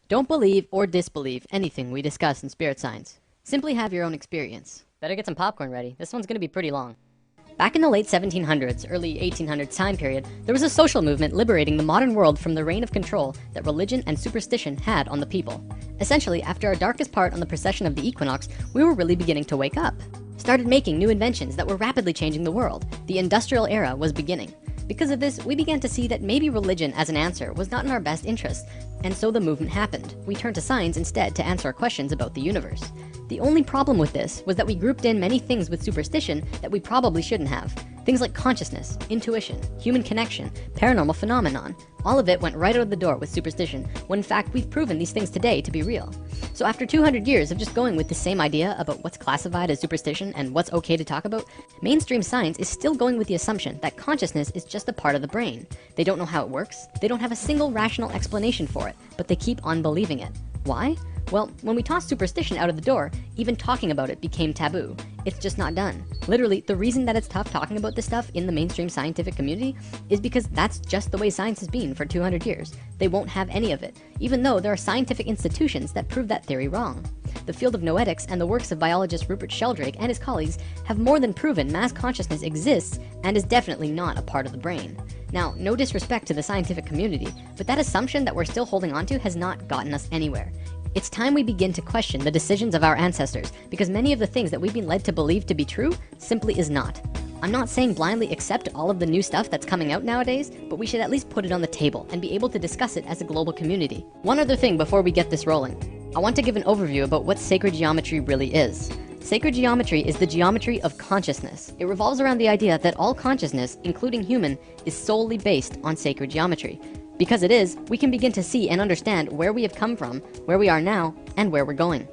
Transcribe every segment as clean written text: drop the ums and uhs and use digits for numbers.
Don't believe or disbelieve anything we discuss in spirit science. Simply have your own experience. Better get some popcorn ready. This one's gonna be pretty long. Back in the late 1700s, early 1800s time period, there was a social movement liberating the modern world from the reign of control that religion and superstition had on the people. Essentially, after our darkest part on the precession of the equinox, we were really beginning to wake up. Started making new inventions that were rapidly changing the world. The industrial era was beginning. Because of this, we began to see that maybe religion as an answer was not in our best interest, and so the movement happened. We turned to science instead to answer our questions about the universe. The only problem with this was that we grouped in many things with superstition that we probably shouldn't have. Things like consciousness, intuition, human connection, paranormal phenomenon. All of it went right out of the door with superstition, when in fact we've proven these things today to be real. So after 200 years of just going with the same idea about what's classified as superstition and what's okay to talk about, mainstream science is still going with the assumption that consciousness is just a part of the brain. They don't know how it works, they don't have a single rational explanation for it, but they keep on believing it. Why? Well, when we tossed superstition out of the door, even talking about it became taboo. It's just not done. Literally, the reason that it's tough talking about this stuff in the mainstream scientific community is because that's just the way science has been for 200 years. They won't have any of it, even though there are scientific institutions that prove that theory wrong. The field of noetics and the works of biologist Rupert Sheldrake and his colleagues have more than proven mass consciousness exists and is definitely not a part of the brain. Now, no disrespect to the scientific community, but that assumption that we're still holding on to has not gotten us anywhere. It's time we begin to question the decisions of our ancestors, because many of the things that we've been led to believe to be true simply is not. I'm not saying blindly accept all of the new stuff that's coming out nowadays, but we should at least put it on the table and be able to discuss it as a global community. One other thing before we get this rolling. I want to give an overview about what sacred geometry really is. Sacred geometry is the geometry of consciousness. It revolves around the idea that all consciousness, including human, is solely based on sacred geometry. Because it is, we can begin to see and understand where we have come from, where we are now, and where we're going.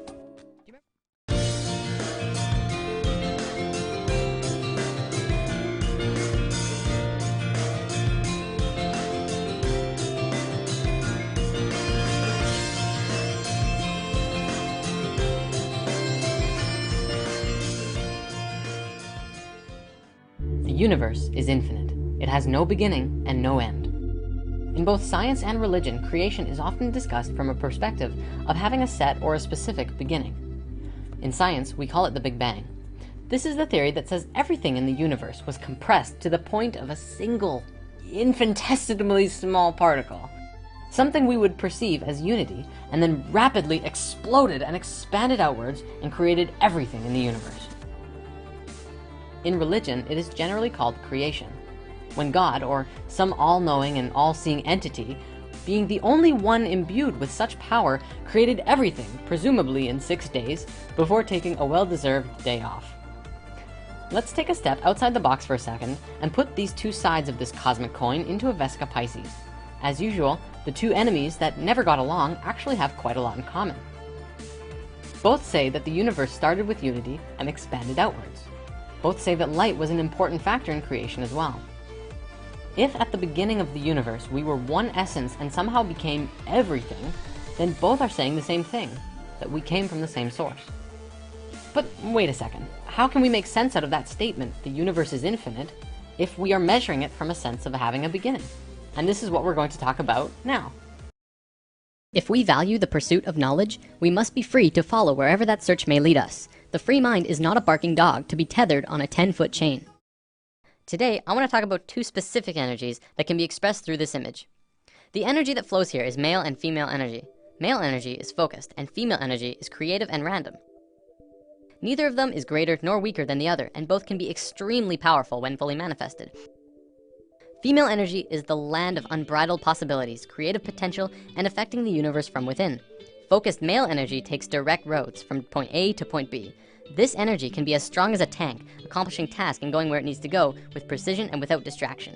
The universe is infinite. It has no beginning and no end. In both science and religion, creation is often discussed from a perspective of having a set or a specific beginning. In science, we call it the Big Bang. This is the theory that says everything in the universe was compressed to the point of a single, infinitesimally small particle. Something we would perceive as unity, and then rapidly exploded and expanded outwards and created everything in the universe. In religion, it is generally called creation. When God, or some all-knowing and all-seeing entity, being the only one imbued with such power, created everything, presumably in 6 days, before taking a well-deserved day off. Let's take a step outside the box for a second and put these two sides of this cosmic coin into a Vesica Pisces. As usual, the two enemies that never got along actually have quite a lot in common. Both say that the universe started with unity and expanded outwards. Both say that light was an important factor in creation as well. If at the beginning of the universe we were one essence and somehow became everything, then both are saying the same thing, that we came from the same source. But wait a second, how can we make sense out of that statement, the universe is infinite, if we are measuring it from a sense of having a beginning? And this is what we're going to talk about now. If we value the pursuit of knowledge, we must be free to follow wherever that search may lead us. The free mind is not a barking dog to be tethered on a 10-foot chain. Today, I want to talk about two specific energies that can be expressed through this image. The energy that flows here is male and female energy. Male energy is focused, and female energy is creative and random. Neither of them is greater nor weaker than the other, and both can be extremely powerful when fully manifested. Female energy is the land of unbridled possibilities, creative potential, and affecting the universe from within. Focused male energy takes direct roads from point A to point B. This energy can be as strong as a tank, accomplishing tasks and going where it needs to go with precision and without distraction.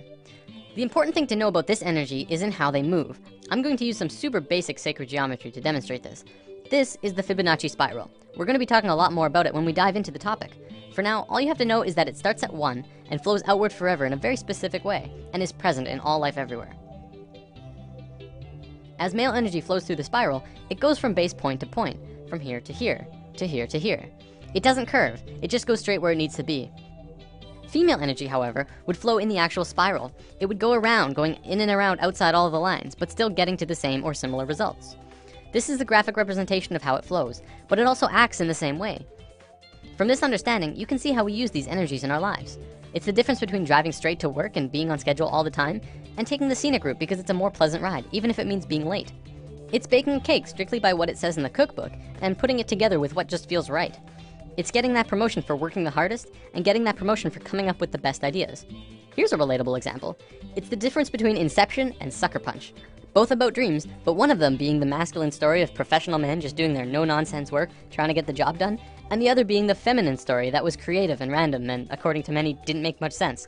The important thing to know about this energy isn't how they move. I'm going to use some super basic sacred geometry to demonstrate this. This is the Fibonacci spiral. We're going to be talking a lot more about it when we dive into the topic. For now, all you have to know is that it starts at 1 and flows outward forever in a very specific way and is present in all life everywhere. As male energy flows through the spiral, it goes from base point to point, from here to here, to here to here. It doesn't curve, it just goes straight where it needs to be. Female energy, however, would flow in the actual spiral. It would go around, going in and around outside all of the lines, but still getting to the same or similar results. This is the graphic representation of how it flows, but it also acts in the same way. From this understanding, you can see how we use these energies in our lives. It's the difference between driving straight to work and being on schedule all the time, and taking the scenic route because it's a more pleasant ride, even if it means being late. It's baking a cake strictly by what it says in the cookbook, and putting it together with what just feels right. It's getting that promotion for working the hardest, and getting that promotion for coming up with the best ideas. Here's a relatable example. It's the difference between Inception and Sucker Punch. Both about dreams, but one of them being the masculine story of professional men just doing their no-nonsense work, trying to get the job done, and the other being the feminine story that was creative and random and, according to many, didn't make much sense.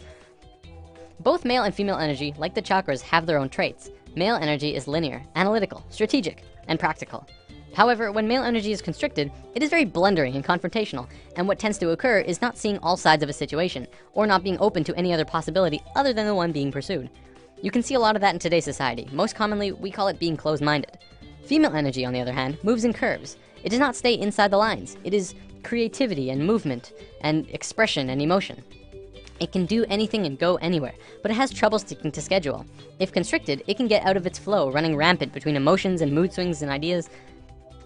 Both male and female energy, like the chakras, have their own traits. Male energy is linear, analytical, strategic, and practical. However, when male energy is constricted, it is very blundering and confrontational, and what tends to occur is not seeing all sides of a situation, or not being open to any other possibility other than the one being pursued. You can see a lot of that in today's society. Most commonly, we call it being closed-minded. Female energy, on the other hand, moves in curves. It does not stay inside the lines. It is creativity and movement and expression and emotion. It can do anything and go anywhere, but it has trouble sticking to schedule. If constricted, it can get out of its flow, running rampant between emotions and mood swings and ideas.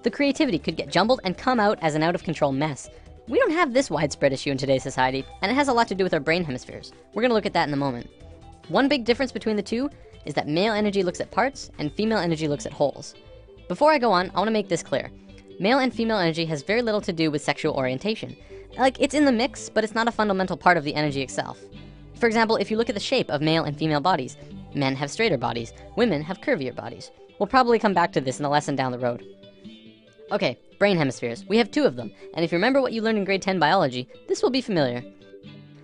The creativity could get jumbled and come out as an out-of-control mess. We don't have this widespread issue in today's society, and it has a lot to do with our brain hemispheres. We're gonna look at that in a moment. One big difference between the two is that male energy looks at parts and female energy looks at wholes. Before I go on, I wanna make this clear. Male and female energy has very little to do with sexual orientation. Like, it's in the mix, but it's not a fundamental part of the energy itself. For example, if you look at the shape of male and female bodies, men have straighter bodies, women have curvier bodies. We'll probably come back to this in a lesson down the road. Okay, brain hemispheres. We have two of them, and if you remember what you learned in grade 10 biology, this will be familiar.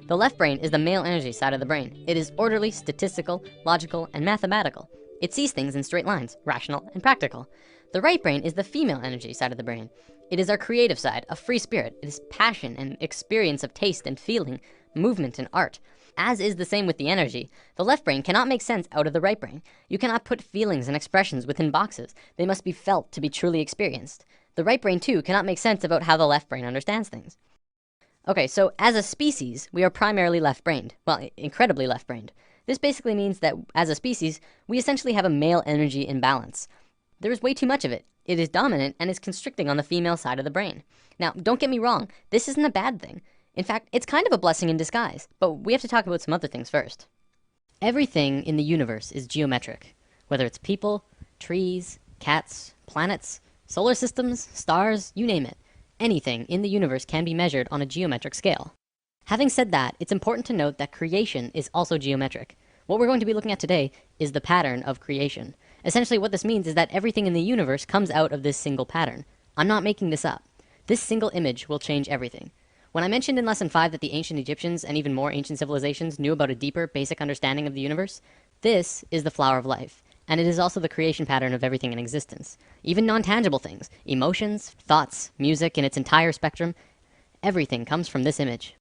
The left brain is the male energy side of the brain. It is orderly, statistical, logical, and mathematical. It sees things in straight lines, rational and practical. The right brain is the female energy side of the brain. It is our creative side, a free spirit. It is passion and experience of taste and feeling, movement and art. As is the same with the energy, the left brain cannot make sense out of the right brain. You cannot put feelings and expressions within boxes. They must be felt to be truly experienced. The right brain too cannot make sense about how the left brain understands things. Okay, so as a species, we are primarily left-brained. Well, incredibly left-brained. This basically means that as a species, we essentially have a male energy imbalance. There is way too much of it. It is dominant and is constricting on the female side of the brain. Now, don't get me wrong, this isn't a bad thing. In fact, it's kind of a blessing in disguise, but we have to talk about some other things first. Everything in the universe is geometric, whether it's people, trees, cats, planets, solar systems, stars, you name it. Anything in the universe can be measured on a geometric scale. Having said that, it's important to note that creation is also geometric. What we're going to be looking at today is the pattern of creation. Essentially what this means is that everything in the universe comes out of this single pattern. I'm not making this up. This single image will change everything. When I mentioned in lesson 5 that the ancient Egyptians and even more ancient civilizations knew about a deeper, basic understanding of the universe, this is the flower of life. And it is also the creation pattern of everything in existence. Even non-tangible things, emotions, thoughts, music in its entire spectrum, everything comes from this image.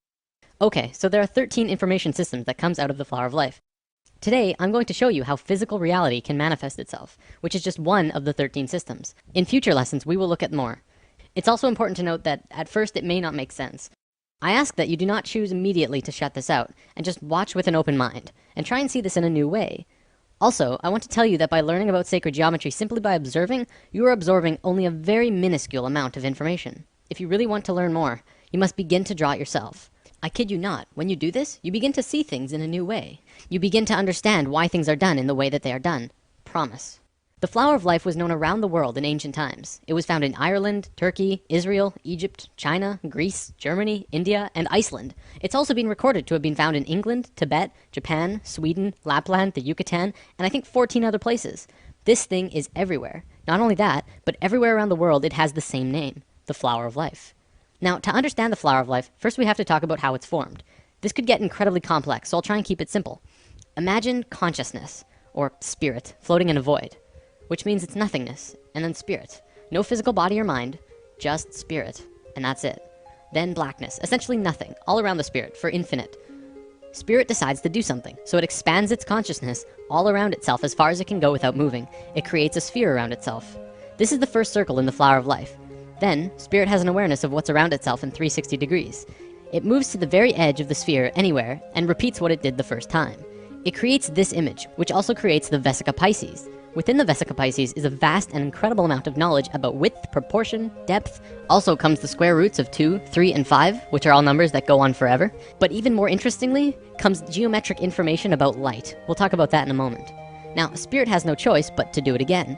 Okay, so there are 13 information systems that comes out of the flower of life. Today, I'm going to show you how physical reality can manifest itself, which is just one of the 13 systems. In future lessons, we will look at more. It's also important to note that at first it may not make sense. I ask that you do not choose immediately to shut this out, and just watch with an open mind, and try and see this in a new way. Also, I want to tell you that by learning about sacred geometry simply by observing, you are absorbing only a very minuscule amount of information. If you really want to learn more, you must begin to draw it yourself. I kid you not, when you do this, you begin to see things in a new way. You begin to understand why things are done in the way that they are done. Promise. The flower of life was known around the world in ancient times. It was found in Ireland, Turkey, Israel, Egypt, China, Greece, Germany, India, and Iceland. It's also been recorded to have been found in England, Tibet, Japan, Sweden, Lapland, the Yucatan, and I think 14 other places. This thing is everywhere. Not only that, but everywhere around the world it has the same name, the flower of life. Now, to understand the flower of life, first we have to talk about how it's formed. This could get incredibly complex, so I'll try and keep it simple. Imagine consciousness, or spirit, floating in a void, which means it's nothingness, and then spirit. No physical body or mind, just spirit, and that's it. Then blackness, essentially nothing, all around the spirit, for infinite. Spirit decides to do something, so it expands its consciousness all around itself as far as it can go without moving. It creates a sphere around itself. This is the first circle in the flower of life. Then, spirit has an awareness of what's around itself in 360 degrees. It moves to the very edge of the sphere anywhere and repeats what it did the first time. It creates this image, which also creates the Vesica Piscis, Within the Vesica Pisces is a vast and incredible amount of knowledge about width, proportion, depth. Also comes the square roots of 2, 3, and 5, which are all numbers that go on forever. But even more interestingly comes geometric information about light. We'll talk about that in a moment. Now, Spirit has no choice but to do it again.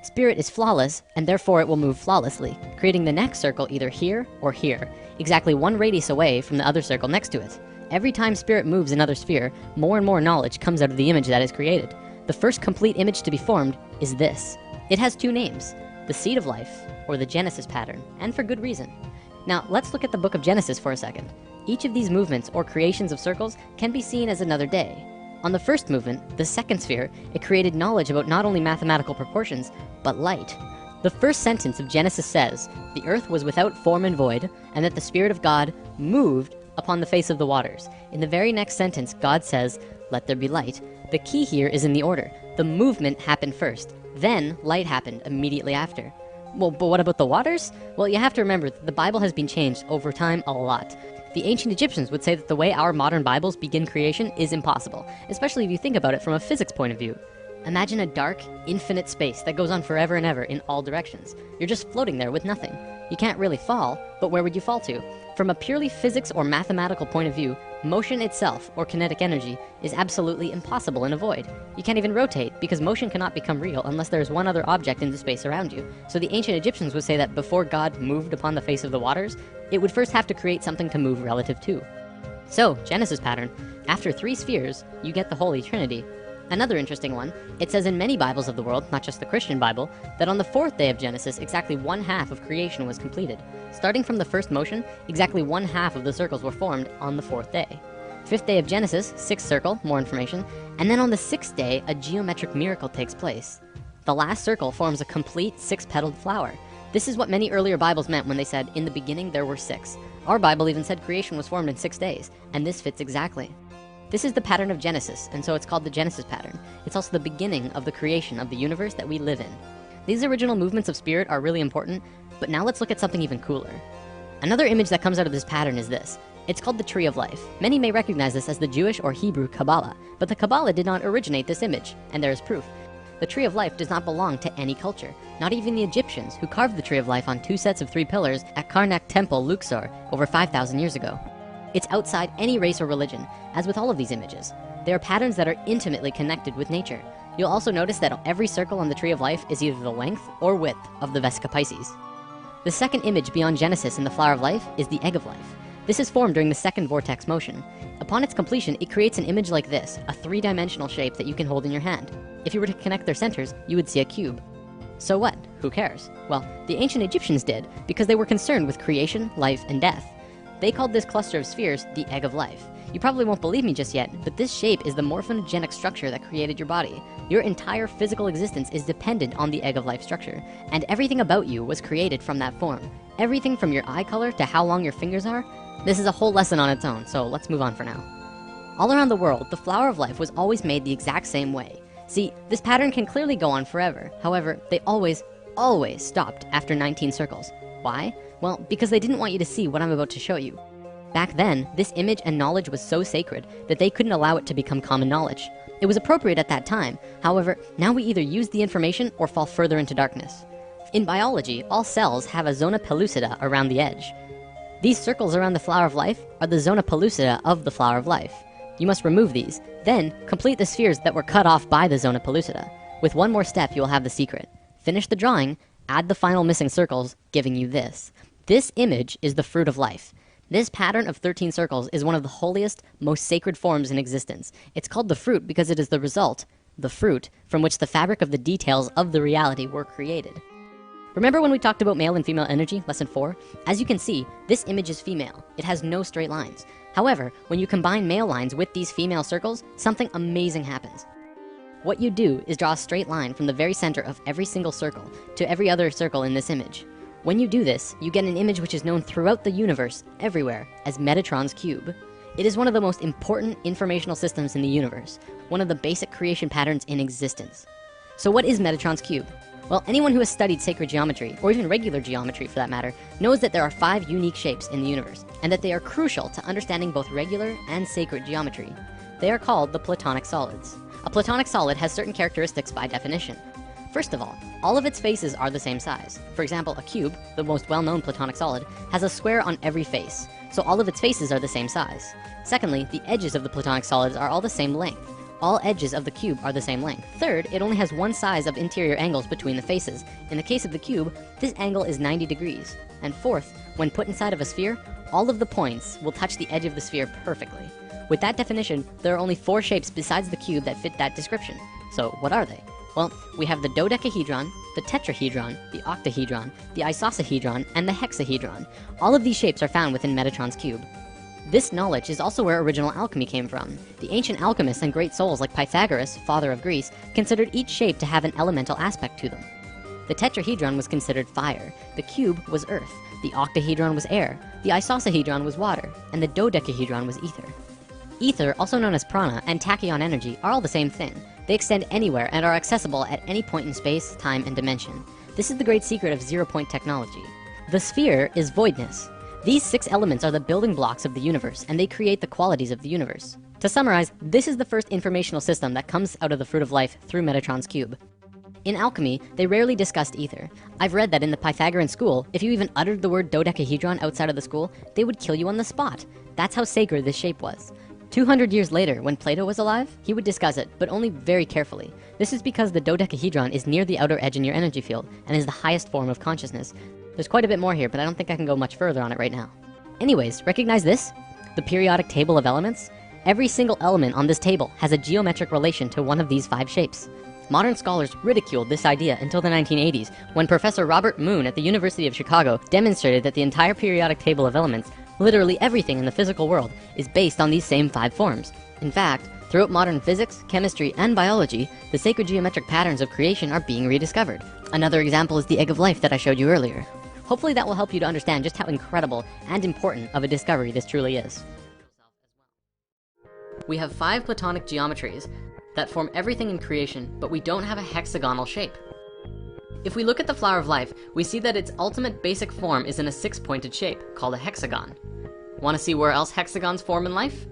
Spirit is flawless, and therefore it will move flawlessly, creating the next circle either here or here, exactly 1 radius away from the other circle next to it. Every time Spirit moves another sphere, more and more knowledge comes out of the image that is created. The first complete image to be formed is this. It has 2 names, the seed of life, or the Genesis pattern, and for good reason. Now, let's look at the book of Genesis for a second. Each of these movements or creations of circles can be seen as another day. On the first movement, the second sphere, it created knowledge about not only mathematical proportions, but light. The first sentence of Genesis says, "The earth was without form and void, and that the Spirit of God moved upon the face of the waters." In the very next sentence, God says, "Let there be light." The key here is in the order. The movement happened first, then light happened immediately after. Well, but what about the waters? Well, you have to remember that the Bible has been changed over time a lot. The ancient Egyptians would say that the way our modern Bibles begin creation is impossible, especially if you think about it from a physics point of view. Imagine a dark, infinite space that goes on forever and ever in all directions. You're just floating there with nothing. You can't really fall, but where would you fall to? From a purely physics or mathematical point of view, motion itself, or kinetic energy, is absolutely impossible in a void. You can't even rotate, because motion cannot become real unless there's one other object in the space around you. So the ancient Egyptians would say that before God moved upon the face of the waters, it would first have to create something to move relative to. So, Genesis pattern, after 3 spheres, you get the Holy Trinity. Another interesting one, it says in many Bibles of the world, not just the Christian Bible, that on the 4th day of Genesis, exactly 1/2 of creation was completed. Starting from the first motion, exactly 1/2 of the circles were formed on the 4th day. 5th day of Genesis, 6th circle, more information, and then on the 6th day, a geometric miracle takes place. The last circle forms a complete 6-petaled flower. This is what many earlier Bibles meant when they said, "In the beginning there were 6." Our Bible even said creation was formed in 6 days, and this fits exactly. This is the pattern of Genesis, and so it's called the Genesis pattern. It's also the beginning of the creation of the universe that we live in. These original movements of Spirit are really important, but now let's look at something even cooler. Another image that comes out of this pattern is this. It's called the Tree of Life. Many may recognize this as the Jewish or Hebrew Kabbalah, but the Kabbalah did not originate this image, and there is proof. The Tree of Life does not belong to any culture, not even the Egyptians, who carved the Tree of Life on 2 sets of 3 pillars at Karnak Temple, Luxor, over 5,000 years ago. It's outside any race or religion, as with all of these images. They are patterns that are intimately connected with nature. You'll also notice that every circle on the Tree of Life is either the length or width of the Vesica Pisces. The second image beyond Genesis in the Flower of Life is the Egg of Life. This is formed during the second vortex motion. Upon its completion, it creates an image like this, a 3-dimensional shape that you can hold in your hand. If you were to connect their centers, you would see a cube. So what? Who cares? Well, the ancient Egyptians did, because they were concerned with creation, life, and death. They called this cluster of spheres the Egg of Life. You probably won't believe me just yet, but this shape is the morphogenic structure that created your body. Your entire physical existence is dependent on the Egg of Life structure, and everything about you was created from that form. Everything from your eye color to how long your fingers are. This is a whole lesson on its own, so let's move on for now. All around the world, the Flower of Life was always made the exact same way. See, this pattern can clearly go on forever. However, they always stopped after 19 circles. Why? Well, because they didn't want you to see what I'm about to show you. Back then, this image and knowledge was so sacred that they couldn't allow it to become common knowledge. It was appropriate at that time. However, now we either use the information or fall further into darkness. In biology, all cells have a zona pellucida around the edge. These circles around the Flower of Life are the zona pellucida of the Flower of Life. You must remove these, then complete the spheres that were cut off by the zona pellucida. With one more step, you will have the secret. Finish the drawing, add the final missing circles, giving you this. This image is the fruit of life. This pattern of 13 circles is one of the holiest, most sacred forms in existence. It's called the fruit because it is the result, the fruit, from which the fabric of the details of the reality were created. Remember when we talked about male and female energy, lesson 4? As you can see, this image is female. It has no straight lines. However, when you combine male lines with these female circles, something amazing happens. What you do is draw a straight line from the very center of every single circle to every other circle in this image. When you do this, you get an image which is known throughout the universe, everywhere, as Metatron's cube. It is one of the most important informational systems in the universe, one of the basic creation patterns in existence. So what is Metatron's cube? Well, anyone who has studied sacred geometry, or even regular geometry for that matter, knows that there are 5 unique shapes in the universe, and that they are crucial to understanding both regular and sacred geometry. They are called the Platonic solids. A Platonic solid has certain characteristics by definition. First of all of its faces are the same size. For example, a cube, the most well-known platonic solid, has a square on every face, so all of its faces are the same size. Secondly, the edges of the platonic solids are all the same length. All edges of the cube are the same length. Third, it only has one size of interior angles between the faces. In the case of the cube, this angle is 90 degrees. And fourth, when put inside of a sphere, all of the points will touch the edge of the sphere perfectly. With that definition, there are only 4 shapes besides the cube that fit that description. So what are they? Well, we have the dodecahedron, the tetrahedron, the octahedron, the isosahedron, and the hexahedron. All of these shapes are found within Metatron's cube. This knowledge is also where original alchemy came from. The ancient alchemists and great souls like Pythagoras, father of Greece, considered each shape to have an elemental aspect to them. The tetrahedron was considered fire, the cube was earth, the octahedron was air, the isosahedron was water, and the dodecahedron was ether. Ether, also known as prana, and tachyon energy are all the same thing. They extend anywhere and are accessible at any point in space, time, and dimension. This is the great secret of zero-point technology. The sphere is voidness. These 6 elements are the building blocks of the universe, and they create the qualities of the universe. To summarize, this is the first informational system that comes out of the fruit of life through Metatron's cube. In alchemy, they rarely discussed ether. I've read that in the Pythagorean school, if you even uttered the word dodecahedron outside of the school, they would kill you on the spot. That's how sacred this shape was. 200 years later, when Plato was alive, he would discuss it, but only very carefully. This is because the dodecahedron is near the outer edge in your energy field, and is the highest form of consciousness. There's quite a bit more here, but I don't think I can go much further on it right now. Anyways, recognize this? The periodic table of elements? Every single element on this table has a geometric relation to one of these 5 shapes. Modern scholars ridiculed this idea until the 1980s, when Professor Robert Moon at the University of Chicago demonstrated that the entire periodic table of elements, literally everything in the physical world, is based on these same 5 forms. In fact, throughout modern physics, chemistry, and biology, the sacred geometric patterns of creation are being rediscovered. Another example is the egg of life that I showed you earlier. Hopefully that will help you to understand just how incredible and important of a discovery this truly is. We have 5 platonic geometries that form everything in creation, but we don't have a hexagonal shape. If we look at the flower of life, we see that its ultimate basic form is in a 6-pointed shape, called a hexagon. Want to see where else hexagons form in life?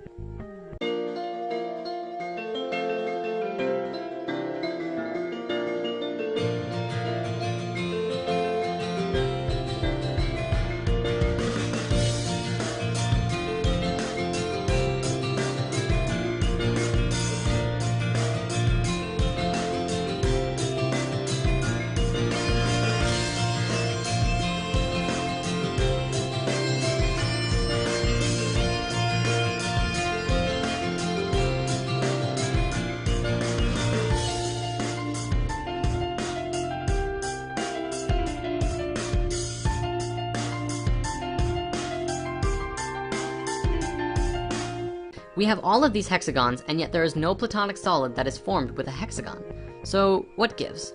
We have all of these hexagons, and yet there is no platonic solid that is formed with a hexagon. So what gives?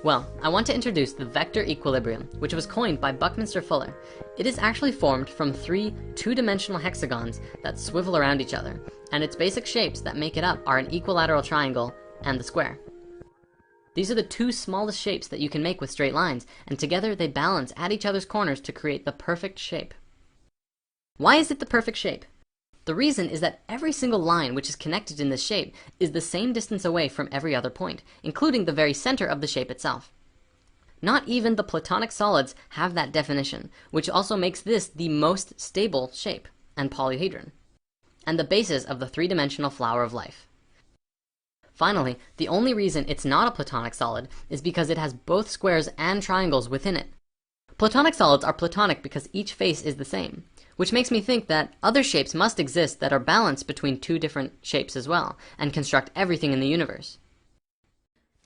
Well, I want to introduce the vector equilibrium, which was coined by Buckminster Fuller. It is actually formed from 3 two-dimensional hexagons that swivel around each other, and its basic shapes that make it up are an equilateral triangle and the square. These are the 2 smallest shapes that you can make with straight lines, and together they balance at each other's corners to create the perfect shape. Why is it the perfect shape? The reason is that every single line which is connected in this shape is the same distance away from every other point, including the very center of the shape itself. Not even the platonic solids have that definition, which also makes this the most stable shape and polyhedron, and the basis of the 3-dimensional flower of life. Finally, the only reason it's not a platonic solid is because it has both squares and triangles within it. Platonic solids are platonic because each face is the same, which makes me think that other shapes must exist that are balanced between 2 different shapes as well, and construct everything in the universe.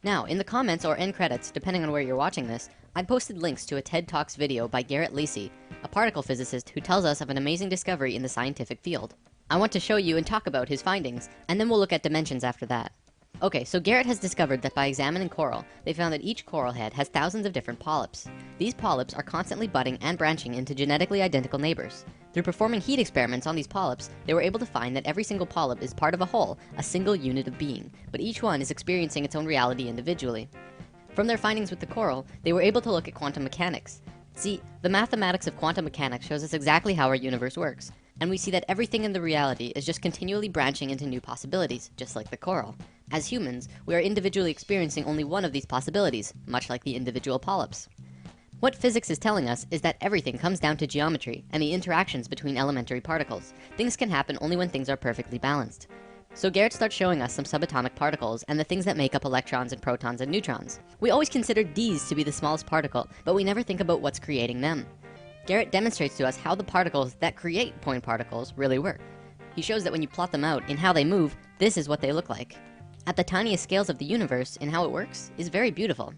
Now, in the comments or end credits, depending on where you're watching this, I posted links to a TED Talks video by Garrett Lacey, a particle physicist who tells us of an amazing discovery in the scientific field. I want to show you and talk about his findings, and then we'll look at dimensions after that. Okay, so Garrett has discovered that by examining coral, they found that each coral head has thousands of different polyps. These polyps are constantly budding and branching into genetically identical neighbors. Through performing heat experiments on these polyps, they were able to find that every single polyp is part of a whole, a single unit of being, but each one is experiencing its own reality individually. From their findings with the coral, they were able to look at quantum mechanics. See, the mathematics of quantum mechanics shows us exactly how our universe works, and we see that everything in the reality is just continually branching into new possibilities, just like the coral. As humans, we are individually experiencing only one of these possibilities, much like the individual polyps. What physics is telling us is that everything comes down to geometry and the interactions between elementary particles. Things can happen only when things are perfectly balanced. So Garrett starts showing us some subatomic particles and the things that make up electrons and protons and neutrons. We always consider these to be the smallest particle, but we never think about what's creating them. Garrett demonstrates to us how the particles that create point particles really work. He shows that when you plot them out in how they move, this is what they look like. At the tiniest scales of the universe in how it works is very beautiful.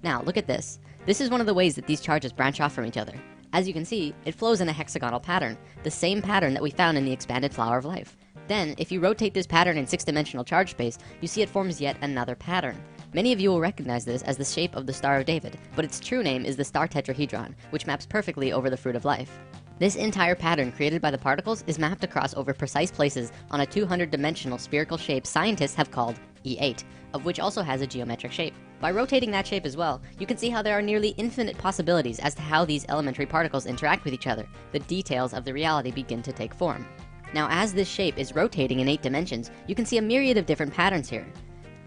Now look at this. This is one of the ways that these charges branch off from each other. As you can see, it flows in a hexagonal pattern, the same pattern that we found in the expanded flower of life. Then, if you rotate this pattern in 6-dimensional charge space, you see it forms yet another pattern. Many of you will recognize this as the shape of the Star of David, but its true name is the star tetrahedron, which maps perfectly over the fruit of life. This entire pattern created by the particles is mapped across over precise places on a 200-dimensional spherical shape scientists have called E8, of which also has a geometric shape. By rotating that shape as well, you can see how there are nearly infinite possibilities as to how these elementary particles interact with each other. The details of the reality begin to take form. Now, as this shape is rotating in 8 dimensions, you can see a myriad of different patterns here.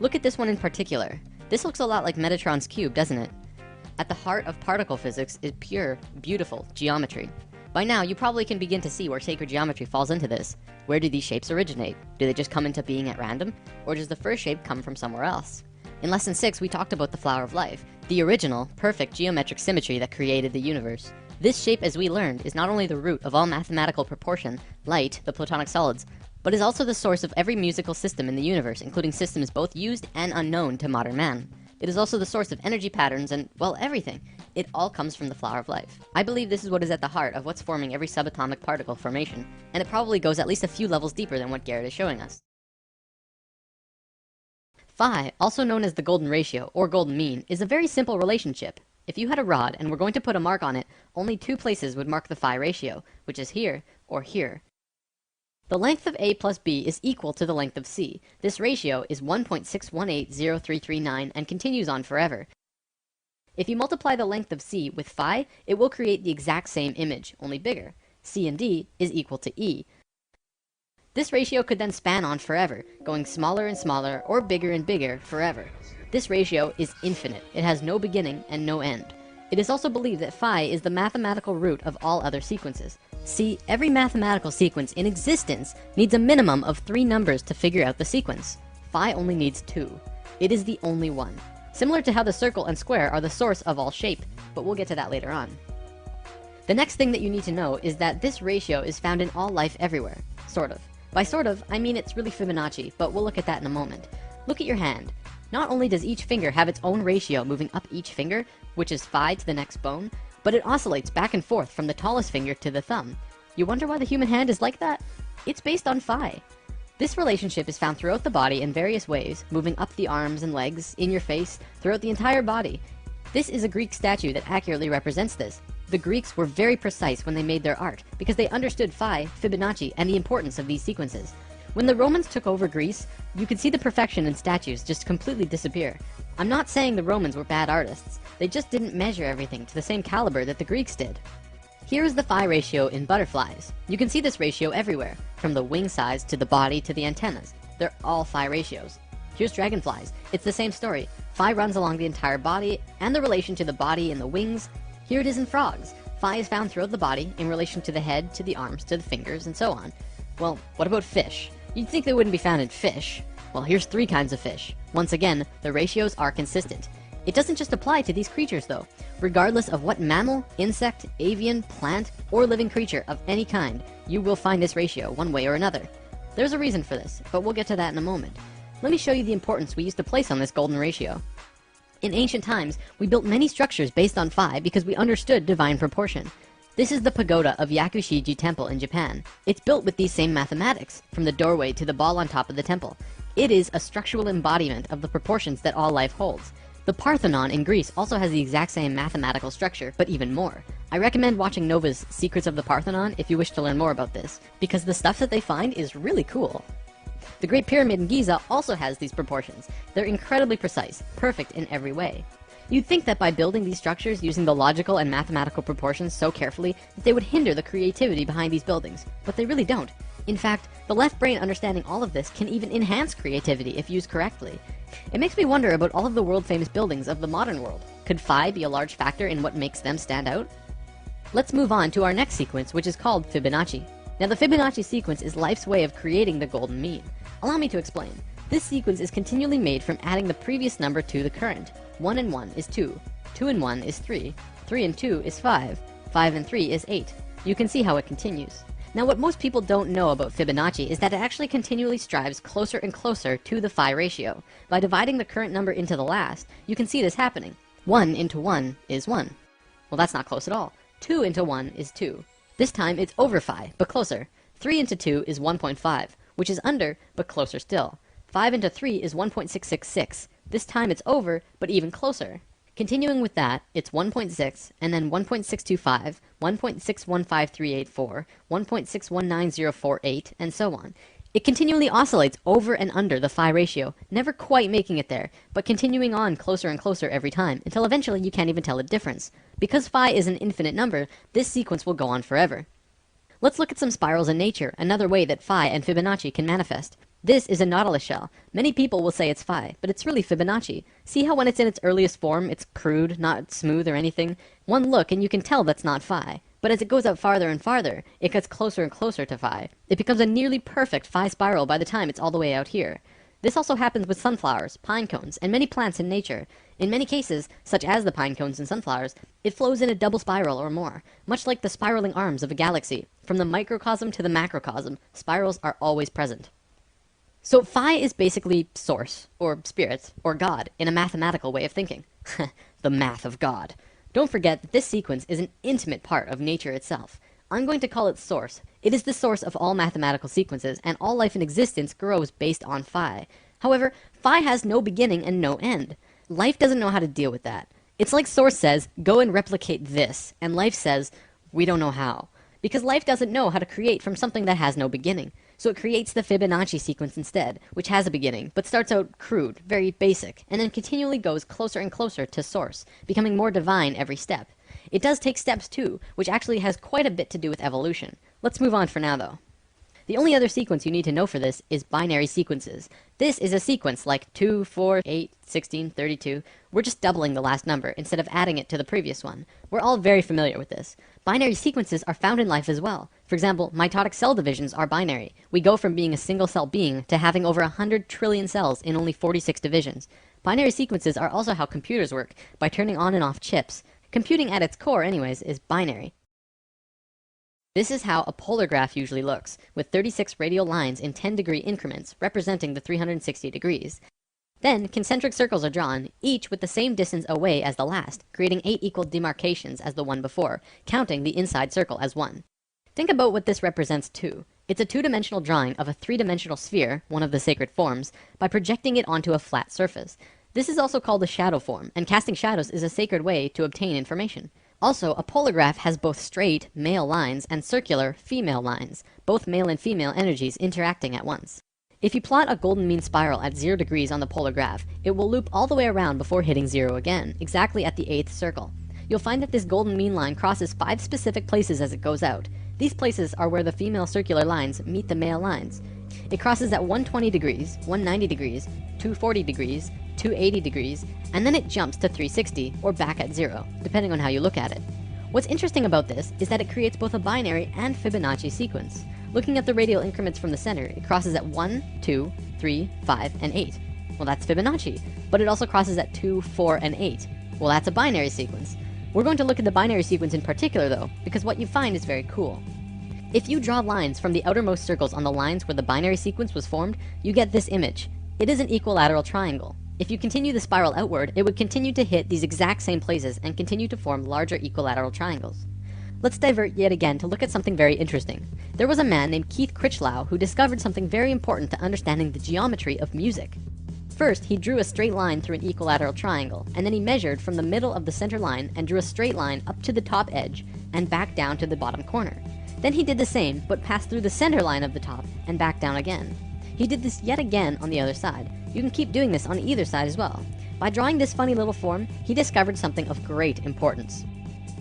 Look at this one in particular. This looks a lot like Metatron's cube, doesn't it? At the heart of particle physics is pure, beautiful geometry. By now, you probably can begin to see where sacred geometry falls into this. Where do these shapes originate? Do they just come into being at random? Or does the first shape come from somewhere else? In lesson 6, we talked about the flower of life, the original, perfect geometric symmetry that created the universe. This shape, as we learned, is not only the root of all mathematical proportion, light, the platonic solids, but is also the source of every musical system in the universe, including systems both used and unknown to modern man. It is also the source of energy patterns and, well, everything. It all comes from the flower of life. I believe this is what is at the heart of what's forming every subatomic particle formation, and it probably goes at least a few levels deeper than what Garrett is showing us. Phi, also known as the golden ratio or golden mean, is a very simple relationship. If you had a rod and were going to put a mark on it, only 2 places would mark the phi ratio, which is here or here. The length of A plus B is equal to the length of C. This ratio is 1.6180339 and continues on forever. If you multiply the length of C with phi, it will create the exact same image, only bigger. C and D is equal to E. This ratio could then span on forever, going smaller and smaller or bigger and bigger forever. This ratio is infinite. It has no beginning and no end. It is also believed that phi is the mathematical root of all other sequences. See, every mathematical sequence in existence needs a minimum of 3 numbers to figure out the sequence. Phi only needs 2. It is the only one. Similar to how the circle and square are the source of all shape, but we'll get to that later on. The next thing that you need to know is that this ratio is found in all life everywhere. Sort of. By sort of, I mean it's really Fibonacci, but we'll look at that in a moment. Look at your hand. Not only does each finger have its own ratio moving up each finger, which is phi to the next bone, but it oscillates back and forth from the tallest finger to the thumb. You wonder why the human hand is like that? It's based on phi. This relationship is found throughout the body in various ways, moving up the arms and legs, in your face, throughout the entire body. This is a Greek statue that accurately represents this. The Greeks were very precise when they made their art, because they understood phi, Fibonacci, and the importance of these sequences. When the Romans took over Greece, you could see the perfection in statues just completely disappear. I'm not saying the Romans were bad artists, they just didn't measure everything to the same caliber that the Greeks did. Here is the phi ratio in butterflies. You can see this ratio everywhere, from the wing size to the body to the antennas. They're all phi ratios. Here's dragonflies. It's the same story. Phi runs along the entire body, and the relation to the body and the wings. Here it is in frogs. Phi is found throughout the body in relation to the head, to the arms, to the fingers, and so on. Well, what about fish? You'd think they wouldn't be found in fish. Well, here's 3 kinds of fish. Once again, the ratios are consistent. It doesn't just apply to these creatures though. Regardless of what mammal, insect, avian, plant, or living creature of any kind, you will find this ratio one way or another. There's a reason for this, but we'll get to that in a moment. Let me show you the importance we used to place on this golden ratio. In ancient times, we built many structures based on phi because we understood divine proportion. This is the pagoda of Yakushiji Temple in Japan. It's built with these same mathematics, from the doorway to the ball on top of the temple. It is a structural embodiment of the proportions that all life holds. The Parthenon in Greece also has the exact same mathematical structure, but even more. I recommend watching Nova's Secrets of the Parthenon if you wish to learn more about this, because the stuff that they find is really cool. The Great Pyramid in Giza also has these proportions. They're incredibly precise, perfect in every way. You'd think that by building these structures using the logical and mathematical proportions so carefully, that they would hinder the creativity behind these buildings, but they really don't. In fact, the left brain understanding all of this can even enhance creativity if used correctly. It makes me wonder about all of the world-famous buildings of the modern world. Could phi be a large factor in what makes them stand out? Let's move on to our next sequence, which is called Fibonacci. Now, the Fibonacci sequence is life's way of creating the golden mean. Allow me to explain. This sequence is continually made from adding the previous number to the current. 1 and 1 is 2, 2 and 1 is 3, 3 and 2 is 5, 5 and 3 is 8. You can see how it continues. Now, what most people don't know about Fibonacci is that it actually continually strives closer and closer to the phi ratio. By dividing the current number into the last, you can see this happening. 1 into 1 is 1. Well, that's not close at all. 2 into 1 is 2. This time it's over phi, but closer. 3 into 2 is 1.5, which is under, but closer still. 5 into 3 is 1.666. This time it's over, but even closer. Continuing with that, it's 1.6, and then 1.625, 1.615384, 1.619048, and so on. It continually oscillates over and under the phi ratio, never quite making it there, but continuing on closer and closer every time, until eventually you can't even tell the difference. Because phi is an infinite number, this sequence will go on forever. Let's look at some spirals in nature, another way that phi and Fibonacci can manifest. This is a nautilus shell. Many people will say it's phi, but it's really Fibonacci. See how when it's in its earliest form, it's crude, not smooth or anything? One look and you can tell that's not phi. But as it goes out farther and farther, it gets closer and closer to phi. It becomes a nearly perfect phi spiral by the time it's all the way out here. This also happens with sunflowers, pine cones, and many plants in nature. In many cases, such as the pine cones and sunflowers, it flows in a double spiral or more, much like the spiraling arms of a galaxy. From the microcosm to the macrocosm, spirals are always present. So phi is basically source, or spirit, or God, in a mathematical way of thinking. The math of God. Don't forget that this sequence is an intimate part of nature itself. I'm going to call it source. It is the source of all mathematical sequences, and all life in existence grows based on phi. However, phi has no beginning and no end. Life doesn't know how to deal with that. It's like source says, go and replicate this, and life says, we don't know how. Because life doesn't know how to create from something that has no beginning. So it creates the Fibonacci sequence instead, which has a beginning, but starts out crude, very basic, and then continually goes closer and closer to source, becoming more divine every step. It does take steps too, which actually has quite a bit to do with evolution. Let's move on for now though. The only other sequence you need to know for this is binary sequences. This is a sequence like 2, 4, 8, 16, 32. We're just doubling the last number instead of adding it to the previous one. We're all very familiar with this. Binary sequences are found in life as well. For example, mitotic cell divisions are binary. We go from being a single cell being to having over 100 trillion cells in only 46 divisions. Binary sequences are also how computers work, by turning on and off chips. Computing at its core anyways is binary. This is how a polar graph usually looks, with 36 radial lines in 10-degree increments representing the 360 degrees. Then concentric circles are drawn, each with the same distance away as the last, creating 8 equal demarcations as the one before, counting the inside circle as 1. Think about what this represents too. It's a two-dimensional drawing of a three-dimensional sphere, one of the sacred forms, by projecting it onto a flat surface. This is also called a shadow form, and casting shadows is a sacred way to obtain information. Also, a polar graph has both straight, male lines, and circular, female lines, both male and female energies interacting at once. If you plot a golden mean spiral at 0 degrees on the polar graph, it will loop all the way around before hitting 0 again, exactly at the 8th circle. You'll find that this golden mean line crosses 5 specific places as it goes out. These places are where the female circular lines meet the male lines. It crosses at 120 degrees, 190 degrees, 240 degrees, 280 degrees, and then it jumps to 360, or back at 0, depending on how you look at it. What's interesting about this is that it creates both a binary and Fibonacci sequence. Looking at the radial increments from the center, it crosses at 1, 2, 3, 5, and 8. Well, that's Fibonacci, but it also crosses at 2, 4, and 8. Well, that's a binary sequence. We're going to look at the binary sequence in particular though, because what you find is very cool. If you draw lines from the outermost circles on the lines where the binary sequence was formed, you get this image. It is an equilateral triangle. If you continue the spiral outward, it would continue to hit these exact same places and continue to form larger equilateral triangles. Let's divert yet again to look at something very interesting. There was a man named Keith Critchlow who discovered something very important to understanding the geometry of music. First, he drew a straight line through an equilateral triangle, and then he measured from the middle of the center line and drew a straight line up to the top edge and back down to the bottom corner. Then he did the same, but passed through the center line of the top and back down again. He did this yet again on the other side. You can keep doing this on either side as well. By drawing this funny little form, he discovered something of great importance.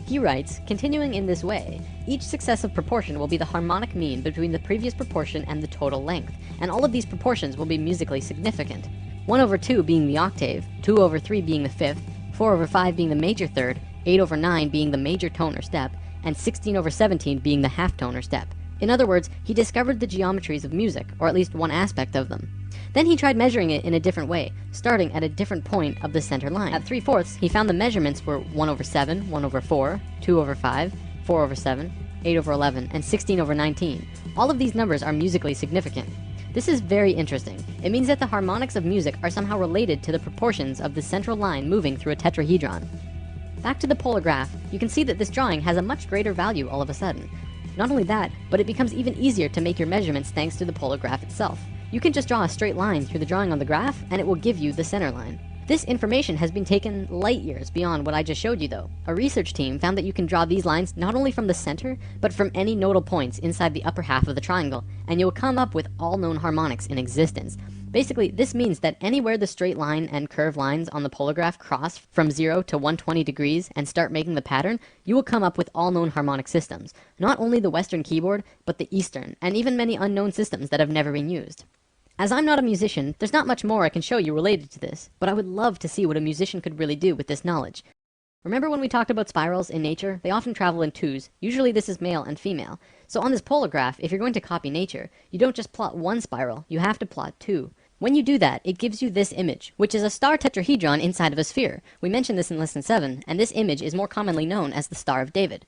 He writes, continuing in this way, each successive proportion will be the harmonic mean between the previous proportion and the total length, and all of these proportions will be musically significant. 1/2 being the octave, 2/3 being the fifth, 4/5 being the major third, 8/9 being the major tone or step, and 16/17 being the half tone or step. In other words, he discovered the geometries of music, or at least one aspect of them. Then he tried measuring it in a different way, starting at a different point of the center line. At 3/4, he found the measurements were 1/7, 1/4, 2/5, 4/7, 8/11, and 16/19. All of these numbers are musically significant. This is very interesting. It means that the harmonics of music are somehow related to the proportions of the central line moving through a tetrahedron. Back to the polar graph, you can see that this drawing has a much greater value all of a sudden. Not only that, but it becomes even easier to make your measurements thanks to the polar graph itself. You can just draw a straight line through the drawing on the graph, and it will give you the center line. This information has been taken light years beyond what I just showed you though. A research team found that you can draw these lines not only from the center, but from any nodal points inside the upper half of the triangle, and you'll come up with all known harmonics in existence. Basically, this means that anywhere the straight line and curved lines on the polar graph cross from 0 to 120 degrees and start making the pattern, you will come up with all known harmonic systems. Not only the Western keyboard, but the Eastern, and even many unknown systems that have never been used. As I'm not a musician, there's not much more I can show you related to this, but I would love to see what a musician could really do with this knowledge. Remember when we talked about spirals in nature? They often travel in twos. Usually this is male and female. So on this polar graph, if you're going to copy nature, you don't just plot one spiral, you have to plot two. When you do that, it gives you this image, which is a star tetrahedron inside of a sphere. We mentioned this in lesson 7, and this image is more commonly known as the Star of David.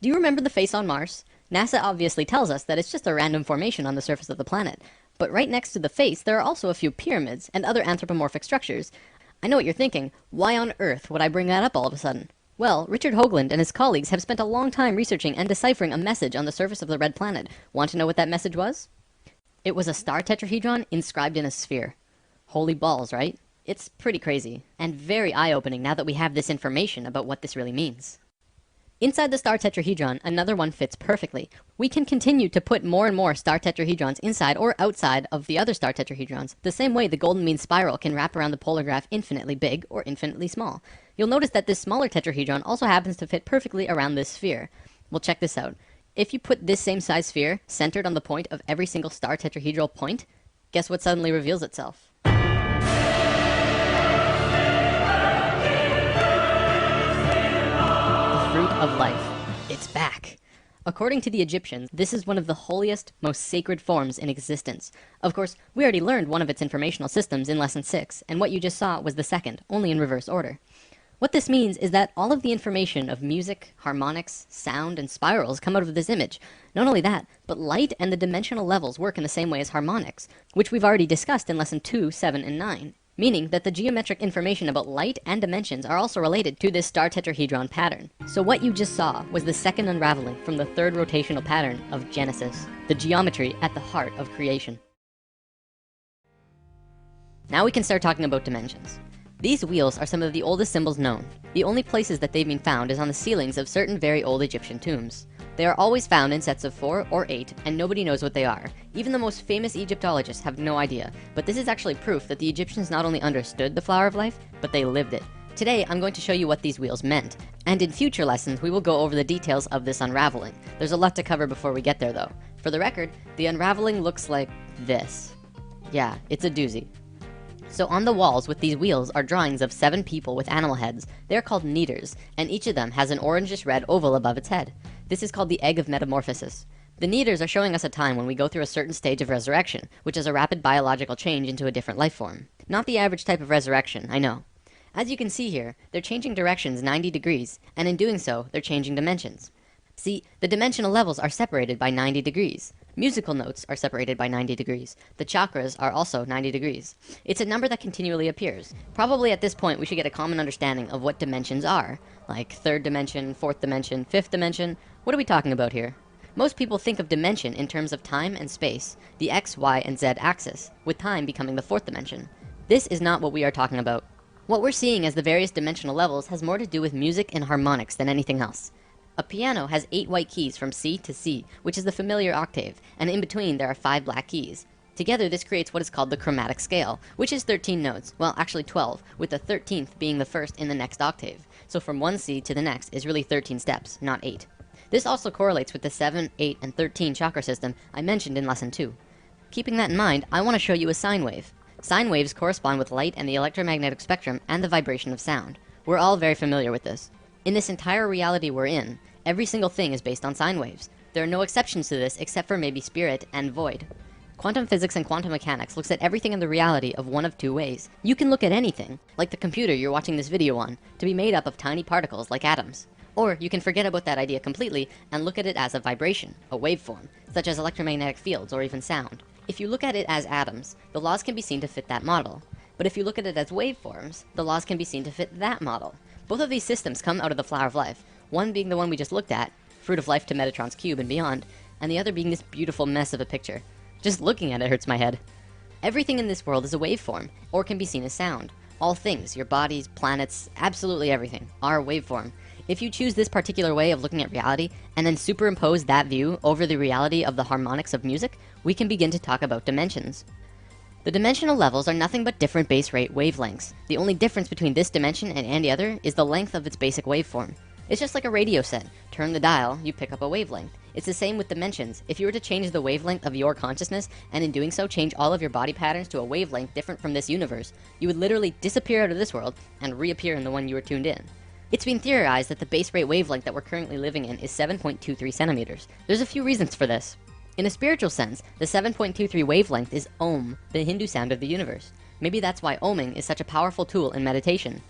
Do you remember the face on Mars? NASA obviously tells us that it's just a random formation on the surface of the planet. But right next to the face, there are also a few pyramids and other anthropomorphic structures. I know what you're thinking. Why on earth would I bring that up all of a sudden? Well, Richard Hoagland and his colleagues have spent a long time researching and deciphering a message on the surface of the red planet. Want to know what that message was? It was a star tetrahedron inscribed in a sphere. Holy balls, right? It's pretty crazy, and very eye-opening now that we have this information about what this really means. Inside the star tetrahedron, another one fits perfectly. We can continue to put more and more star tetrahedrons inside or outside of the other star tetrahedrons, the same way the golden mean spiral can wrap around the polar graph infinitely big or infinitely small. You'll notice that this smaller tetrahedron also happens to fit perfectly around this sphere. Well, check this out. If you put this same size sphere centered on the point of every single star tetrahedral point, guess what suddenly reveals itself? Fruit of life. It's back. According to the Egyptians, this is one of the holiest, most sacred forms in existence. Of course, we already learned one of its informational systems in lesson 6, and what you just saw was the second, only in reverse order. What this means is that all of the information of music, harmonics, sound, and spirals come out of this image. Not only that, but light and the dimensional levels work in the same way as harmonics, which we've already discussed in lesson 2, 7, and 9. Meaning that the geometric information about light and dimensions are also related to this star tetrahedron pattern. So what you just saw was the second unraveling from the third rotational pattern of Genesis, the geometry at the heart of creation. Now we can start talking about dimensions. These wheels are some of the oldest symbols known. The only places that they've been found is on the ceilings of certain very old Egyptian tombs. They are always found in sets of 4 or 8, and nobody knows what they are. Even the most famous Egyptologists have no idea, but this is actually proof that the Egyptians not only understood the flower of life, but they lived it. Today, I'm going to show you what these wheels meant, and in future lessons, we will go over the details of this unraveling. There's a lot to cover before we get there though. For the record, the unraveling looks like this. Yeah, it's a doozy. So on the walls with these wheels are drawings of 7 people with animal heads. They're called neiters, and each of them has an orangish red oval above its head. This is called the egg of metamorphosis. The neiters are showing us a time when we go through a certain stage of resurrection, which is a rapid biological change into a different life form. Not the average type of resurrection, I know. As you can see here, they're changing directions 90 degrees, and in doing so, they're changing dimensions. See, the dimensional levels are separated by 90 degrees. Musical notes are separated by 90 degrees. The chakras are also 90 degrees. It's a number that continually appears. Probably at this point we should get a common understanding of what dimensions are, like 3rd dimension, 4th dimension, 5th dimension. What are we talking about here? Most people think of dimension in terms of time and space, the X, Y, and Z axis, with time becoming the 4th dimension. This is not what we are talking about. What we're seeing as the various dimensional levels has more to do with music and harmonics than anything else. A piano has 8 white keys from C to C, which is the familiar octave, and in between there are 5 black keys. Together, this creates what is called the chromatic scale, which is 13 notes. Well, actually 12, with the 13th being the first in the next octave. So from one C to the next is really 13 steps, not 8. This also correlates with the 7, 8, and 13 chakra system I mentioned in lesson 2. Keeping that in mind, I want to show you a sine wave. Sine waves correspond with light and the electromagnetic spectrum and the vibration of sound. We're all very familiar with this. In this entire reality we're in, every single thing is based on sine waves. There are no exceptions to this except for maybe spirit and void. Quantum physics and quantum mechanics looks at everything in the reality of one of two ways. You can look at anything, like the computer you're watching this video on, to be made up of tiny particles like atoms. Or you can forget about that idea completely and look at it as a vibration, a waveform, such as electromagnetic fields or even sound. If you look at it as atoms, the laws can be seen to fit that model. But if you look at it as waveforms, the laws can be seen to fit that model. Both of these systems come out of the flower of life, one being the one we just looked at, fruit of life to Metatron's cube and beyond, and the other being this beautiful mess of a picture. Just looking at it hurts my head. Everything in this world is a waveform, or can be seen as sound. All things, your bodies, planets, absolutely everything, are a waveform. If you choose this particular way of looking at reality, and then superimpose that view over the reality of the harmonics of music, we can begin to talk about dimensions. The dimensional levels are nothing but different base rate wavelengths. The only difference between this dimension and any other is the length of its basic waveform. It's just like a radio set. Turn the dial, you pick up a wavelength. It's the same with dimensions. If you were to change the wavelength of your consciousness, and in doing so change all of your body patterns to a wavelength different from this universe, you would literally disappear out of this world and reappear in the one you were tuned in. It's been theorized that the base rate wavelength that we're currently living in is 7.23 centimeters. There's a few reasons for this. In a spiritual sense, the 7.23 wavelength is Om, the Hindu sound of the universe. Maybe that's why Oming is such a powerful tool in meditation.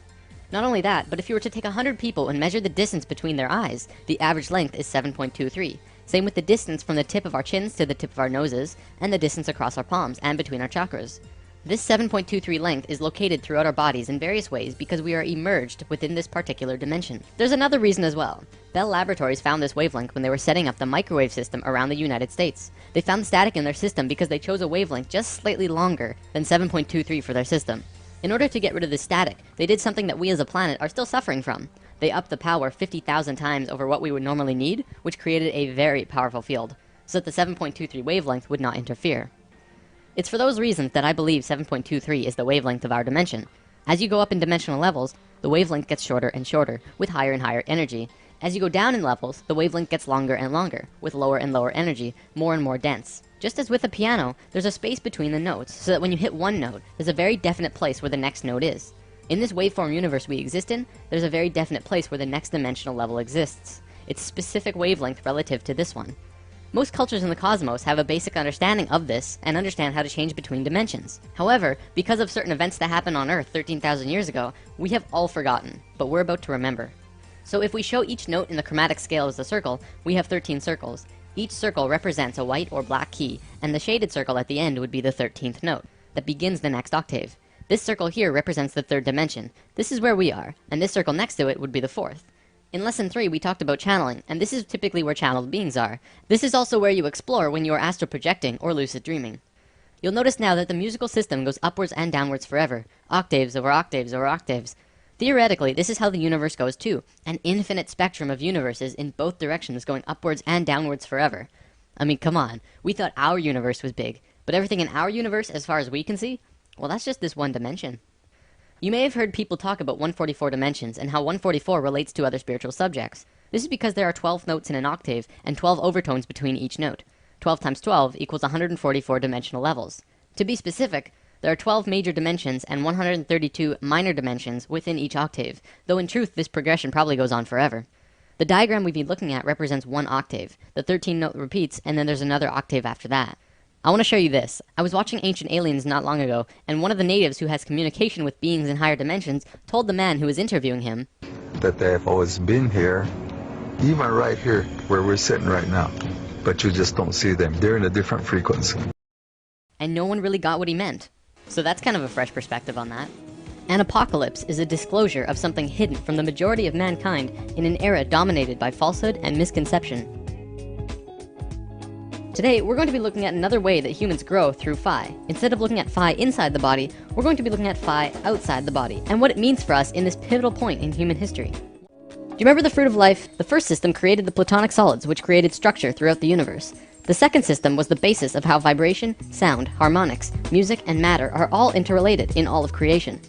Not only that, but if you were to take 100 people and measure the distance between their eyes, the average length is 7.23. Same with the distance from the tip of our chins to the tip of our noses, and the distance across our palms and between our chakras. This 7.23 length is located throughout our bodies in various ways because we are immersed within this particular dimension. There's another reason as well. Bell Laboratories found this wavelength when they were setting up the microwave system around the United States. They found static in their system because they chose a wavelength just slightly longer than 7.23 for their system. In order to get rid of this static, they did something that we as a planet are still suffering from. They upped the power 50,000 times over what we would normally need, which created a very powerful field, so that the 7.23 wavelength would not interfere. It's for those reasons that I believe 7.23 is the wavelength of our dimension. As you go up in dimensional levels, the wavelength gets shorter and shorter, with higher and higher energy. As you go down in levels, the wavelength gets longer and longer, with lower and lower energy, more and more dense. Just as with a piano, there's a space between the notes, so that when you hit one note, there's a very definite place where the next note is. In this waveform universe we exist in, there's a very definite place where the next dimensional level exists. It's specific wavelength relative to this one. Most cultures in the cosmos have a basic understanding of this and understand how to change between dimensions. However, because of certain events that happened on Earth 13,000 years ago, we have all forgotten, but we're about to remember. So if we show each note in the chromatic scale as a circle, we have 13 circles. Each circle represents a white or black key, and the shaded circle at the end would be the 13th note that begins the next octave. This circle here represents the third dimension. This is where we are, and this circle next to it would be the fourth. In lesson 3, we talked about channeling, and this is typically where channeled beings are. This is also where you explore when you are astral projecting or lucid dreaming. You'll notice now that the musical system goes upwards and downwards forever, octaves over octaves over octaves. Theoretically, this is how the universe goes too, an infinite spectrum of universes in both directions going upwards and downwards forever. I mean, come on, we thought our universe was big, but everything in our universe, as far as we can see, well, that's just this one dimension. You may have heard people talk about 144 dimensions and how 144 relates to other spiritual subjects. This is because there are 12 notes in an octave and 12 overtones between each note. 12 times 12 equals 144 dimensional levels. To be specific, there are 12 major dimensions and 132 minor dimensions within each octave, though in truth this progression probably goes on forever. The diagram we've been looking at represents one octave. The 13th note repeats, and then there's another octave after that. I want to show you this. I was watching Ancient Aliens not long ago, and one of the natives who has communication with beings in higher dimensions told the man who was interviewing him that they have always been here, even right here where we're sitting right now, but you just don't see them. They're in a different frequency. And no one really got what he meant. So that's kind of a fresh perspective on that. An apocalypse is a disclosure of something hidden from the majority of mankind in an era dominated by falsehood and misconception. Today, we're going to be looking at another way that humans grow through Phi. Instead of looking at Phi inside the body, we're going to be looking at Phi outside the body, and what it means for us in this pivotal point in human history. Do you remember the fruit of life? The first system created the platonic solids, which created structure throughout the universe. The second system was the basis of how vibration, sound, harmonics, music, and matter are all interrelated in all of creation.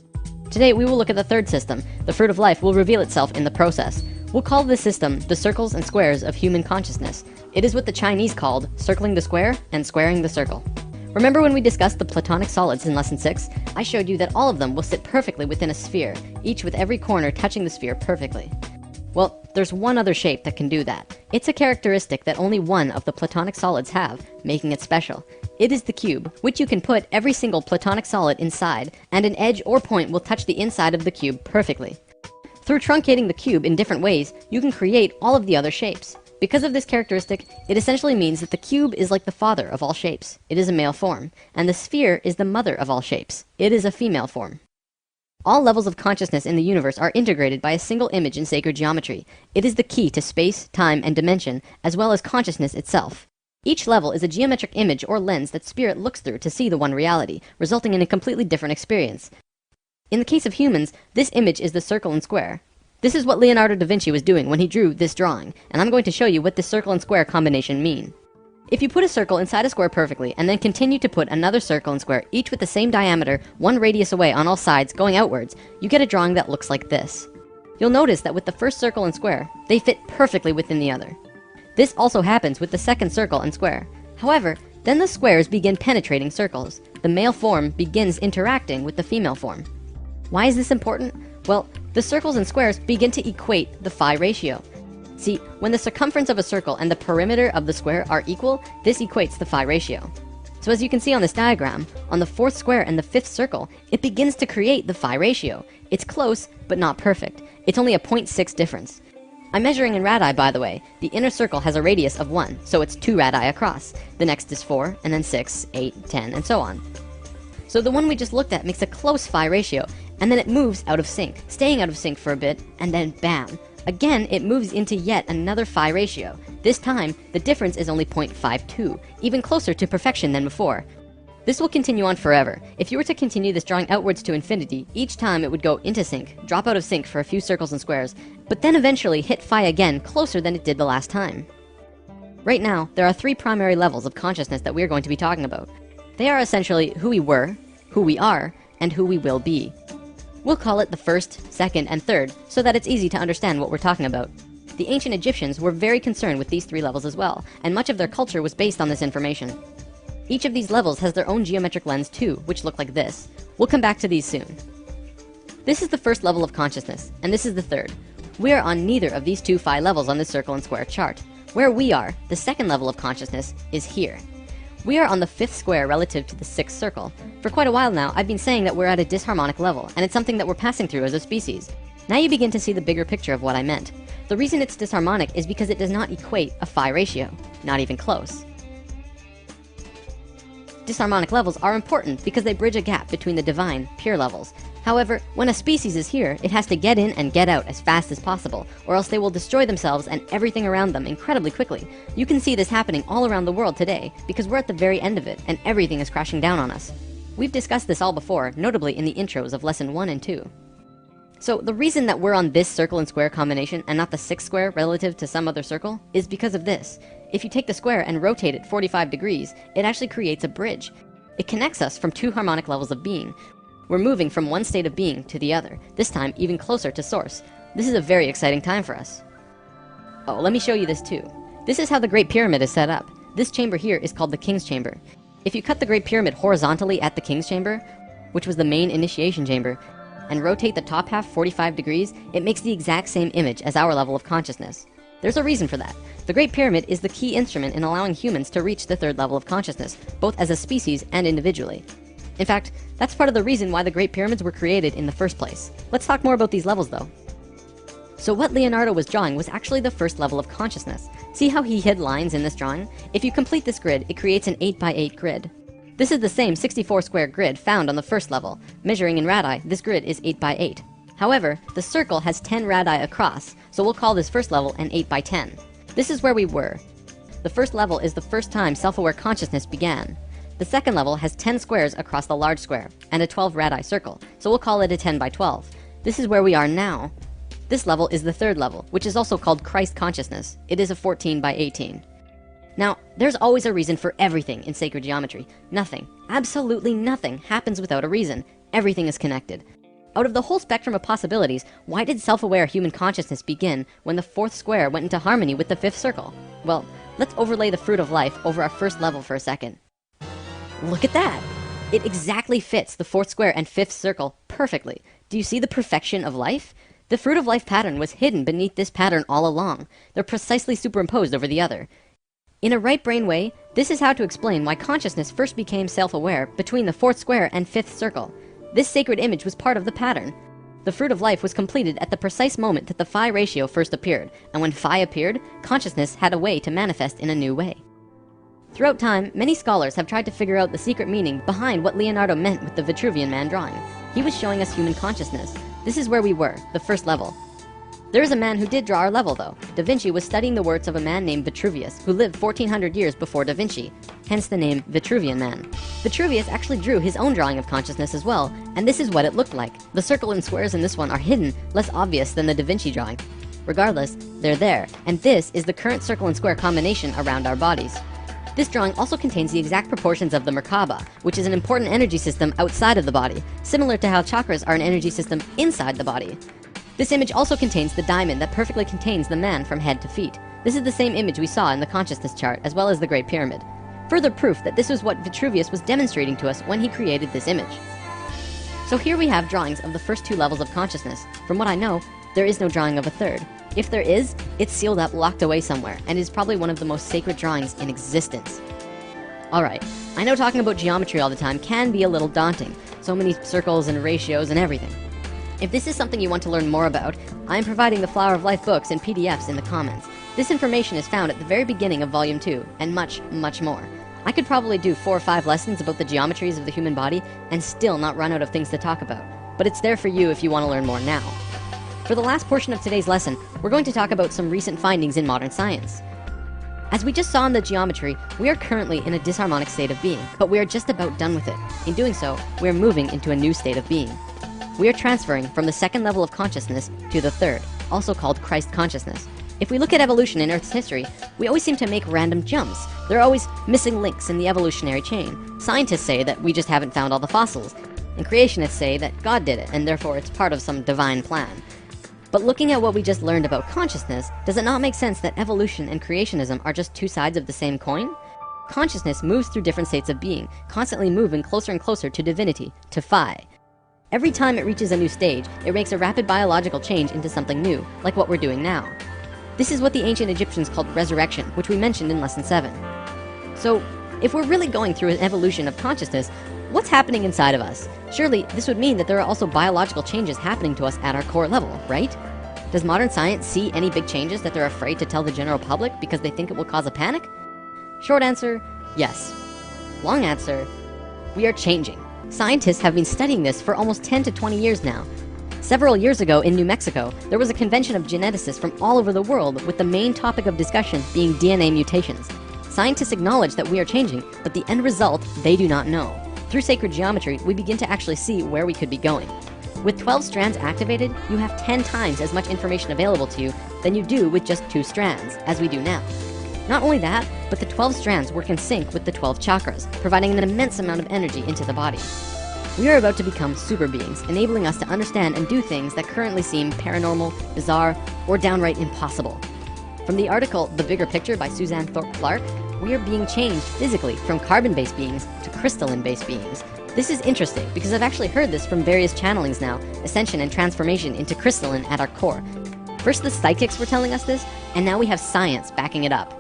Today, we will look at the third system. The fruit of life will reveal itself in the process. We'll call this system the circles and squares of human consciousness. It is what the Chinese called circling the square and squaring the circle. Remember when we discussed the Platonic solids in lesson 6? I showed you that all of them will sit perfectly within a sphere, each with every corner touching the sphere perfectly. Well, there's one other shape that can do that. It's a characteristic that only one of the Platonic solids have, making it special. It is the cube, which you can put every single Platonic solid inside, and an edge or point will touch the inside of the cube perfectly. Through truncating the cube in different ways, you can create all of the other shapes. Because of this characteristic, it essentially means that the cube is like the father of all shapes. It is a male form, and the sphere is the mother of all shapes. It is a female form. All levels of consciousness in the universe are integrated by a single image in sacred geometry. It is the key to space, time, and dimension, as well as consciousness itself. Each level is a geometric image or lens that spirit looks through to see the one reality, resulting in a completely different experience. In the case of humans, this image is the circle and square. This is what Leonardo da Vinci was doing when he drew this drawing, and I'm going to show you what this circle and square combination mean. If you put a circle inside a square perfectly, and then continue to put another circle and square, each with the same diameter, one radius away on all sides, going outwards, you get a drawing that looks like this. You'll notice that with the first circle and square, they fit perfectly within the other. This also happens with the second circle and square. However, then the squares begin penetrating circles. The male form begins interacting with the female form. Why is this important? Well, the circles and squares begin to equate the phi ratio. See, when the circumference of a circle and the perimeter of the square are equal, this equates the phi ratio. So as you can see on this diagram, on the fourth square and the fifth circle, it begins to create the phi ratio. It's close, but not perfect. It's only a 0.6 difference. I'm measuring in radii, by the way. The inner circle has a radius of 1, so it's 2 radii across. The next is 4, and then 6, 8, 10, and so on. So the one we just looked at makes a close phi ratio, and then it moves out of sync, staying out of sync for a bit, and then bam! Again, it moves into yet another phi ratio. This time, the difference is only 0.52, even closer to perfection than before. This will continue on forever. If you were to continue this drawing outwards to infinity, each time it would go into sync, drop out of sync for a few circles and squares, but then eventually hit phi again closer than it did the last time. Right now, there are 3 primary levels of consciousness that we are going to be talking about. They are essentially who we were, who we are, and who we will be. We'll call it the first, second, and third, so that it's easy to understand what we're talking about. The ancient Egyptians were very concerned with these 3 levels as well, and much of their culture was based on this information. Each of these levels has their own geometric lens too, which look like this. We'll come back to these soon. This is the first level of consciousness, and this is the third. We are on neither of these 2 phi levels on the circle and square chart. Where we are, the second level of consciousness, is here. We are on the 5th square relative to the 6th circle. For quite a while now, I've been saying that we're at a disharmonic level, and it's something that we're passing through as a species. Now you begin to see the bigger picture of what I meant. The reason it's disharmonic is because it does not equate a phi ratio, not even close. Disharmonic levels are important because they bridge a gap between the divine, pure levels. However, when a species is here, it has to get in and get out as fast as possible, or else they will destroy themselves and everything around them incredibly quickly. You can see this happening all around the world today, because we're at the very end of it, and everything is crashing down on us. We've discussed this all before, notably in the intros of lesson 1 and 2. So the reason that we're on this circle and square combination and not the 6th square relative to some other circle is because of this. If you take the square and rotate it 45 degrees, it actually creates a bridge. It connects us from 2 harmonic levels of being. We're moving from one state of being to the other, this time even closer to source. This is a very exciting time for us. Oh, let me show you this too. This is how the Great Pyramid is set up. This chamber here is called the King's Chamber. If you cut the Great Pyramid horizontally at the King's Chamber, which was the main initiation chamber, and rotate the top half 45 degrees, it makes the exact same image as our level of consciousness. There's a reason for that. The Great Pyramid is the key instrument in allowing humans to reach the 3rd level of consciousness, both as a species and individually. In fact, that's part of the reason why the Great Pyramids were created in the first place. Let's talk more about these levels though. So what Leonardo was drawing was actually the first level of consciousness. See how he hid lines in this drawing? If you complete this grid, it creates an 8x8 grid. This is the same 64 square grid found on the first level. Measuring in radii, this grid is 8x8. However, the circle has 10 radii across, so we'll call this first level an 8x10. This is where we were. The first level is the first time self-aware consciousness began. The second level has 10 squares across the large square, and a 12 radii circle, so we'll call it a 10x12. This is where we are now. This level is the 3rd level, which is also called Christ consciousness. It is a 14x18. Now, there's always a reason for everything in sacred geometry. Nothing, absolutely nothing, happens without a reason. Everything is connected. Out of the whole spectrum of possibilities, why did self-aware human consciousness begin when the fourth square went into harmony with the fifth circle? Well, let's overlay the fruit of life over our first level for a second. Look at that! It exactly fits the fourth square and fifth circle perfectly. Do you see the perfection of life? The fruit of life pattern was hidden beneath this pattern all along. They're precisely superimposed over the other. In a right brain way, this is how to explain why consciousness first became self-aware between the fourth square and fifth circle. This sacred image was part of the pattern. The fruit of life was completed at the precise moment that the phi ratio first appeared, and when phi appeared, consciousness had a way to manifest in a new way. Throughout time, many scholars have tried to figure out the secret meaning behind what Leonardo meant with the Vitruvian Man drawing. He was showing us human consciousness. This is where we were, the first level. There is a man who did draw our level though. Da Vinci was studying the works of a man named Vitruvius, who lived 1400 years before Da Vinci, hence the name Vitruvian Man. Vitruvius actually drew his own drawing of consciousness as well, and this is what it looked like. The circle and squares in this one are hidden, less obvious than the Da Vinci drawing. Regardless, they're there, and this is the current circle and square combination around our bodies. This drawing also contains the exact proportions of the Merkaba, which is an important energy system outside of the body, similar to how chakras are an energy system inside the body. This image also contains the diamond that perfectly contains the man from head to feet. This is the same image we saw in the consciousness chart, as well as the Great Pyramid. Further proof that this was what Vitruvius was demonstrating to us when he created this image. So here we have drawings of the first two levels of consciousness. From what I know, there is no drawing of a third. If there is, it's sealed up, locked away somewhere, and is probably one of the most sacred drawings in existence. Alright, I know talking about geometry all the time can be a little daunting. So many circles and ratios and everything. If this is something you want to learn more about, I am providing the Flower of Life books and PDFs in the comments. This information is found at the very beginning of Volume 2, and much, much more. I could probably do 4 or 5 lessons about the geometries of the human body and still not run out of things to talk about. But it's there for you if you want to learn more now. For the last portion of today's lesson, we're going to talk about some recent findings in modern science. As we just saw in the geometry, we are currently in a disharmonic state of being, but we are just about done with it. In doing so, we are moving into a new state of being. We are transferring from the second level of consciousness to the third, also called Christ consciousness. If we look at evolution in Earth's history, we always seem to make random jumps. There are always missing links in the evolutionary chain. Scientists say that we just haven't found all the fossils, and creationists say that God did it, and therefore it's part of some divine plan. But looking at what we just learned about consciousness, does it not make sense that evolution and creationism are just two sides of the same coin? Consciousness moves through different states of being, constantly moving closer and closer to divinity, to Phi. Every time it reaches a new stage, it makes a rapid biological change into something new, like what we're doing now. This is what the ancient Egyptians called resurrection, which we mentioned in lesson 7. So, if we're really going through an evolution of consciousness, what's happening inside of us? Surely, this would mean that there are also biological changes happening to us at our core level, right? Does modern science see any big changes that they're afraid to tell the general public because they think it will cause a panic? Short answer, yes. Long answer, we are changing. Scientists have been studying this for almost 10 to 20 years now. Several years ago in New Mexico, there was a convention of geneticists from all over the world with the main topic of discussion being DNA mutations. Scientists acknowledge that we are changing, but the end result, they do not know. Through sacred geometry, we begin to actually see where we could be going. With 12 strands activated, you have 10 times as much information available to you than you do with just 2 strands, as we do now. Not only that, but the 12 strands work in sync with the 12 chakras, providing an immense amount of energy into the body. We are about to become super beings, enabling us to understand and do things that currently seem paranormal, bizarre, or downright impossible. From the article, The Bigger Picture by Suzanne Thorpe Clarke, we are being changed physically from carbon-based beings to crystalline-based beings. This is interesting because I've actually heard this from various channelings now, ascension and transformation into crystalline at our core. First the psychics were telling us this, and now we have science backing it up.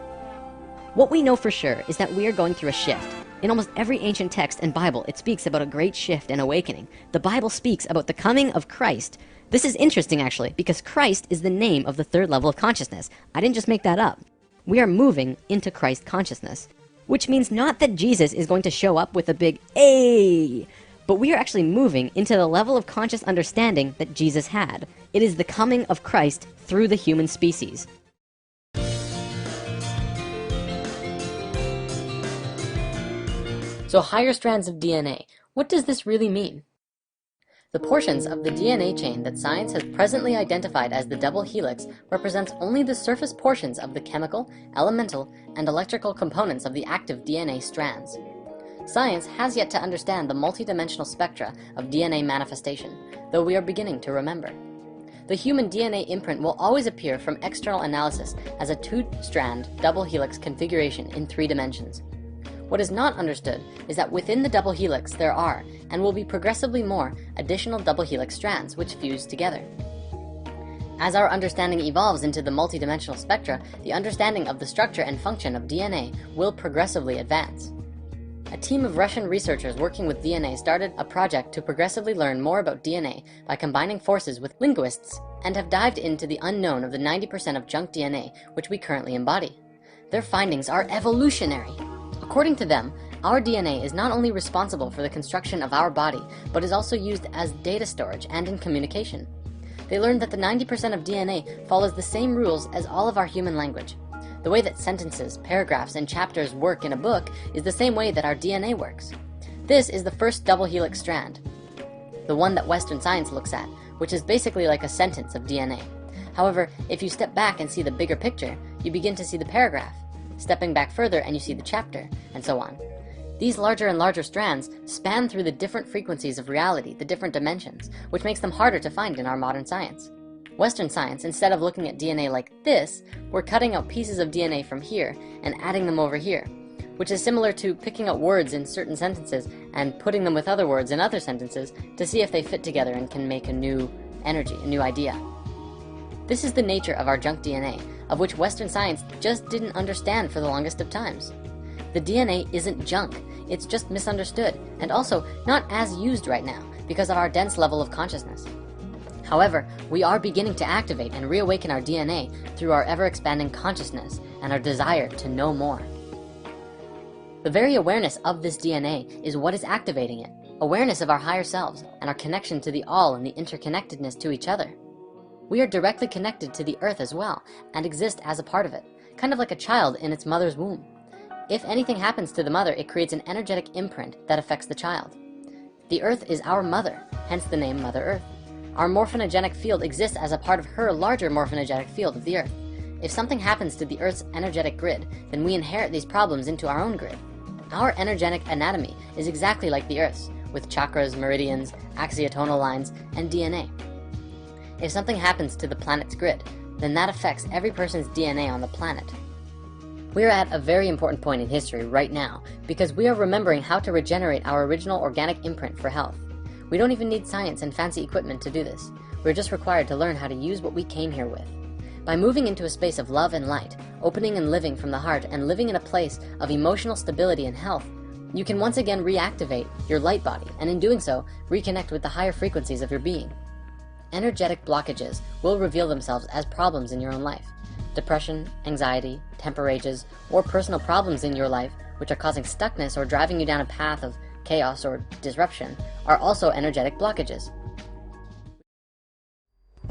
What we know for sure is that we are going through a shift. In almost every ancient text and Bible, it speaks about a great shift and awakening. The Bible speaks about the coming of Christ. This is interesting actually, because Christ is the name of the third level of consciousness. I didn't just make that up. We are moving into Christ consciousness, which means not that Jesus is going to show up with a big "Ay!" but we are actually moving into the level of conscious understanding that Jesus had. It is the coming of Christ through the human species. So higher strands of DNA, what does this really mean? The portions of the DNA chain that science has presently identified as the double helix represents only the surface portions of the chemical, elemental, and electrical components of the active DNA strands. Science has yet to understand the multidimensional spectra of DNA manifestation, though we are beginning to remember. The human DNA imprint will always appear from external analysis as a two-strand double helix configuration in 3 dimensions. What is not understood is that within the double helix there are, and will be progressively more, additional double helix strands which fuse together. As our understanding evolves into the multidimensional spectra, the understanding of the structure and function of DNA will progressively advance. A team of Russian researchers working with DNA started a project to progressively learn more about DNA by combining forces with linguists, and have dived into the unknown of the 90% of junk DNA which we currently embody. Their findings are evolutionary. According to them, our DNA is not only responsible for the construction of our body, but is also used as data storage and in communication. They learned that the 90% of DNA follows the same rules as all of our human language. The way that sentences, paragraphs, and chapters work in a book is the same way that our DNA works. This is the first double helix strand, the one that Western science looks at, which is basically like a sentence of DNA. However, if you step back and see the bigger picture, you begin to see the paragraph. Stepping back further and you see the chapter, and so on. These larger and larger strands span through the different frequencies of reality, the different dimensions, which makes them harder to find in our modern science. Western science, instead of looking at DNA like this, we're cutting out pieces of DNA from here and adding them over here, which is similar to picking out words in certain sentences and putting them with other words in other sentences to see if they fit together and can make a new energy, a new idea. This is the nature of our junk DNA, of which Western science just didn't understand for the longest of times. The DNA isn't junk, it's just misunderstood, and also not as used right now because of our dense level of consciousness. However, we are beginning to activate and reawaken our DNA through our ever-expanding consciousness and our desire to know more. The very awareness of this DNA is what is activating it, awareness of our higher selves and our connection to the all and the interconnectedness to each other. We are directly connected to the earth as well, and exist as a part of it, kind of like a child in its mother's womb. If anything happens to the mother, it creates an energetic imprint that affects the child. The earth is our mother, hence the name Mother Earth. Our morphinogenic field exists as a part of her larger morphinogenic field of the earth. If something happens to the earth's energetic grid, then we inherit these problems into our own grid. Our energetic anatomy is exactly like the earth's, with chakras, meridians, axiotonal lines, and DNA. If something happens to the planet's grid, then that affects every person's DNA on the planet. We are at a very important point in history right now because we are remembering how to regenerate our original organic imprint for health. We don't even need science and fancy equipment to do this. We're just required to learn how to use what we came here with. By moving into a space of love and light, opening and living from the heart, and living in a place of emotional stability and health, you can once again reactivate your light body, and in doing so, reconnect with the higher frequencies of your being. Energetic blockages will reveal themselves as problems in your own life. Depression, anxiety, temper rages, or personal problems in your life which are causing stuckness or driving you down a path of chaos or disruption are also energetic blockages.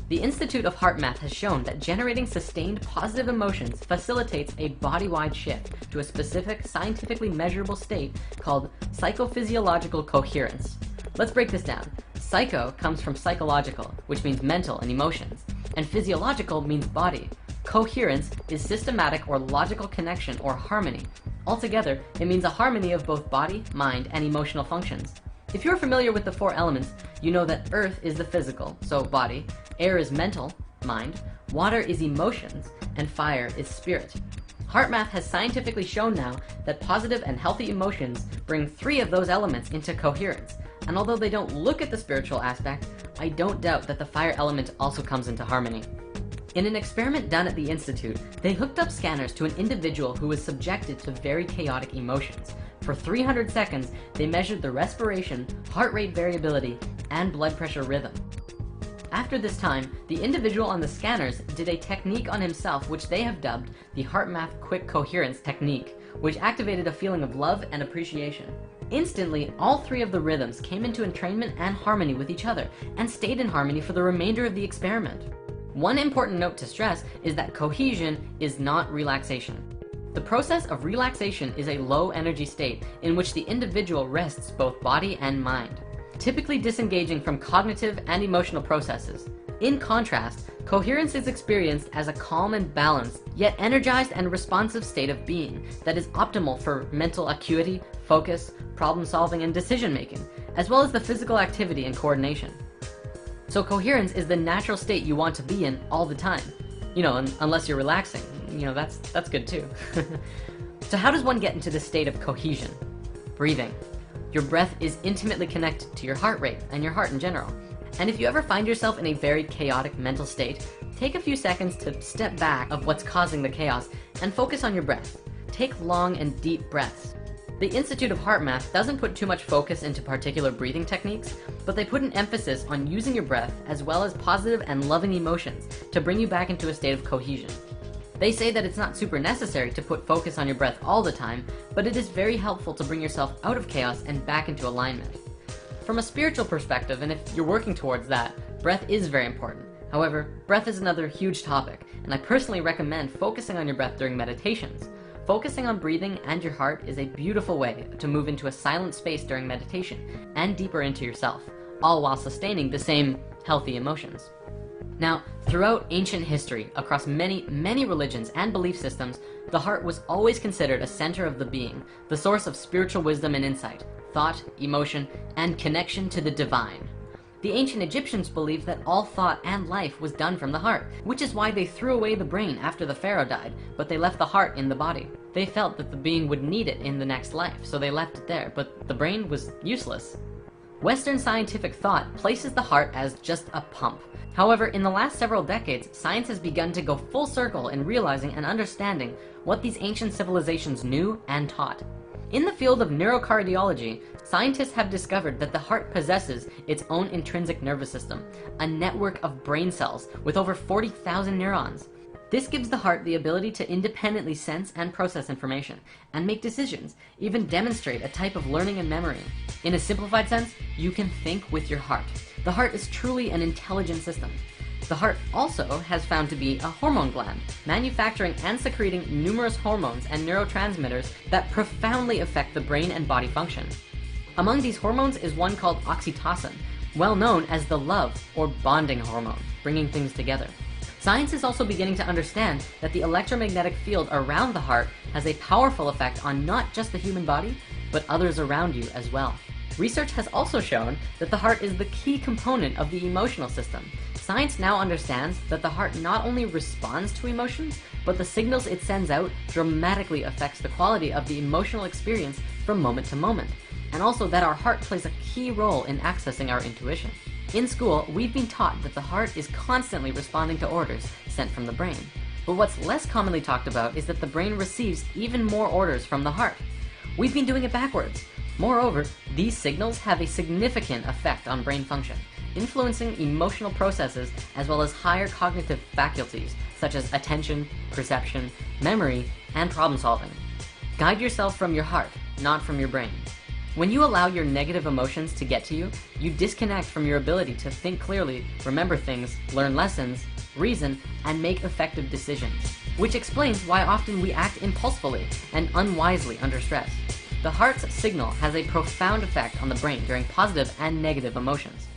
The Institute of Heart Math has shown that generating sustained positive emotions facilitates a body-wide shift to a specific scientifically measurable state called psychophysiological coherence. Let's break this down. Psycho comes from psychological, which means mental and emotions, and physiological means body. Coherence is systematic or logical connection or harmony. Altogether, it means a harmony of both body, mind, and emotional functions. If you're familiar with the 4 elements, you know that earth is the physical, so body, air is mental, mind, water is emotions, and fire is spirit. HeartMath has scientifically shown now that positive and healthy emotions bring 3 of those elements into coherence. And although they don't look at the spiritual aspect, I don't doubt that the fire element also comes into harmony. In an experiment done at the Institute, they hooked up scanners to an individual who was subjected to very chaotic emotions. For 300 seconds, they measured the respiration, heart rate variability, and blood pressure rhythm. After this time, the individual on the scanners did a technique on himself which they have dubbed the HeartMath Quick Coherence Technique, which activated a feeling of love and appreciation. Instantly, all 3 of the rhythms came into entrainment and harmony with each other, and stayed in harmony for the remainder of the experiment. One important note to stress is that cohesion is not relaxation. The process of relaxation is a low energy state in which the individual rests both body and mind. typically disengaging from cognitive and emotional processes. In contrast, coherence is experienced as a calm and balanced, yet energized and responsive state of being that is optimal for mental acuity, focus, problem solving, and decision making, as well as the physical activity and coordination. So coherence is the natural state you want to be in all the time. Unless you're relaxing, that's good too. So how does one get into this state of cohesion? Breathing. Your breath is intimately connected to your heart rate and your heart in general. And if you ever find yourself in a very chaotic mental state, take a few seconds to step back of what's causing the chaos and focus on your breath. Take long and deep breaths. The Institute of Heart Math doesn't put too much focus into particular breathing techniques, but they put an emphasis on using your breath as well as positive and loving emotions to bring you back into a state of cohesion. They say that it's not super necessary to put focus on your breath all the time, but it is very helpful to bring yourself out of chaos and back into alignment. From a spiritual perspective, and if you're working towards that, breath is very important. However, breath is another huge topic, and I personally recommend focusing on your breath during meditations. Focusing on breathing and your heart is a beautiful way to move into a silent space during meditation and deeper into yourself, all while sustaining the same healthy emotions. Now, throughout ancient history, across many religions and belief systems, the heart was always considered a center of the being, the source of spiritual wisdom and insight, thought, emotion, and connection to the divine. The ancient Egyptians believed that all thought and life was done from the heart, which is why they threw away the brain after the pharaoh died, but they left the heart in the body. They felt that the being would need it in the next life, so they left it there, but the brain was useless. Western scientific thought places the heart as just a pump. However, in the last several decades, science has begun to go full circle in realizing and understanding what these ancient civilizations knew and taught. In the field of neurocardiology, scientists have discovered that the heart possesses its own intrinsic nervous system, a network of brain cells with over 40,000 neurons. This gives the heart the ability to independently sense and process information, and make decisions, even demonstrate a type of learning and memory. In a simplified sense, you can think with your heart. The heart is truly an intelligent system. The heart also has found to be a hormone gland, manufacturing and secreting numerous hormones and neurotransmitters that profoundly affect the brain and body function. Among these hormones is one called oxytocin, well known as the love or bonding hormone, bringing things together. Science is also beginning to understand that the electromagnetic field around the heart has a powerful effect on not just the human body, but others around you as well. Research has also shown that the heart is the key component of the emotional system. Science now understands that the heart not only responds to emotions, but the signals it sends out dramatically affects the quality of the emotional experience from moment to moment, and also that our heart plays a key role in accessing our intuition. In school, we've been taught that the heart is constantly responding to orders sent from the brain. But what's less commonly talked about is that the brain receives even more orders from the heart. We've been doing it backwards. Moreover, these signals have a significant effect on brain function, influencing emotional processes as well as higher cognitive faculties such as attention, perception, memory, and problem solving. Guide yourself from your heart, not from your brain. When you allow your negative emotions to get to you, you disconnect from your ability to think clearly, remember things, learn lessons, reason, and make effective decisions, which explains why often we act impulsively and unwisely under stress. The heart's signal has a profound effect on the brain during positive and negative emotions.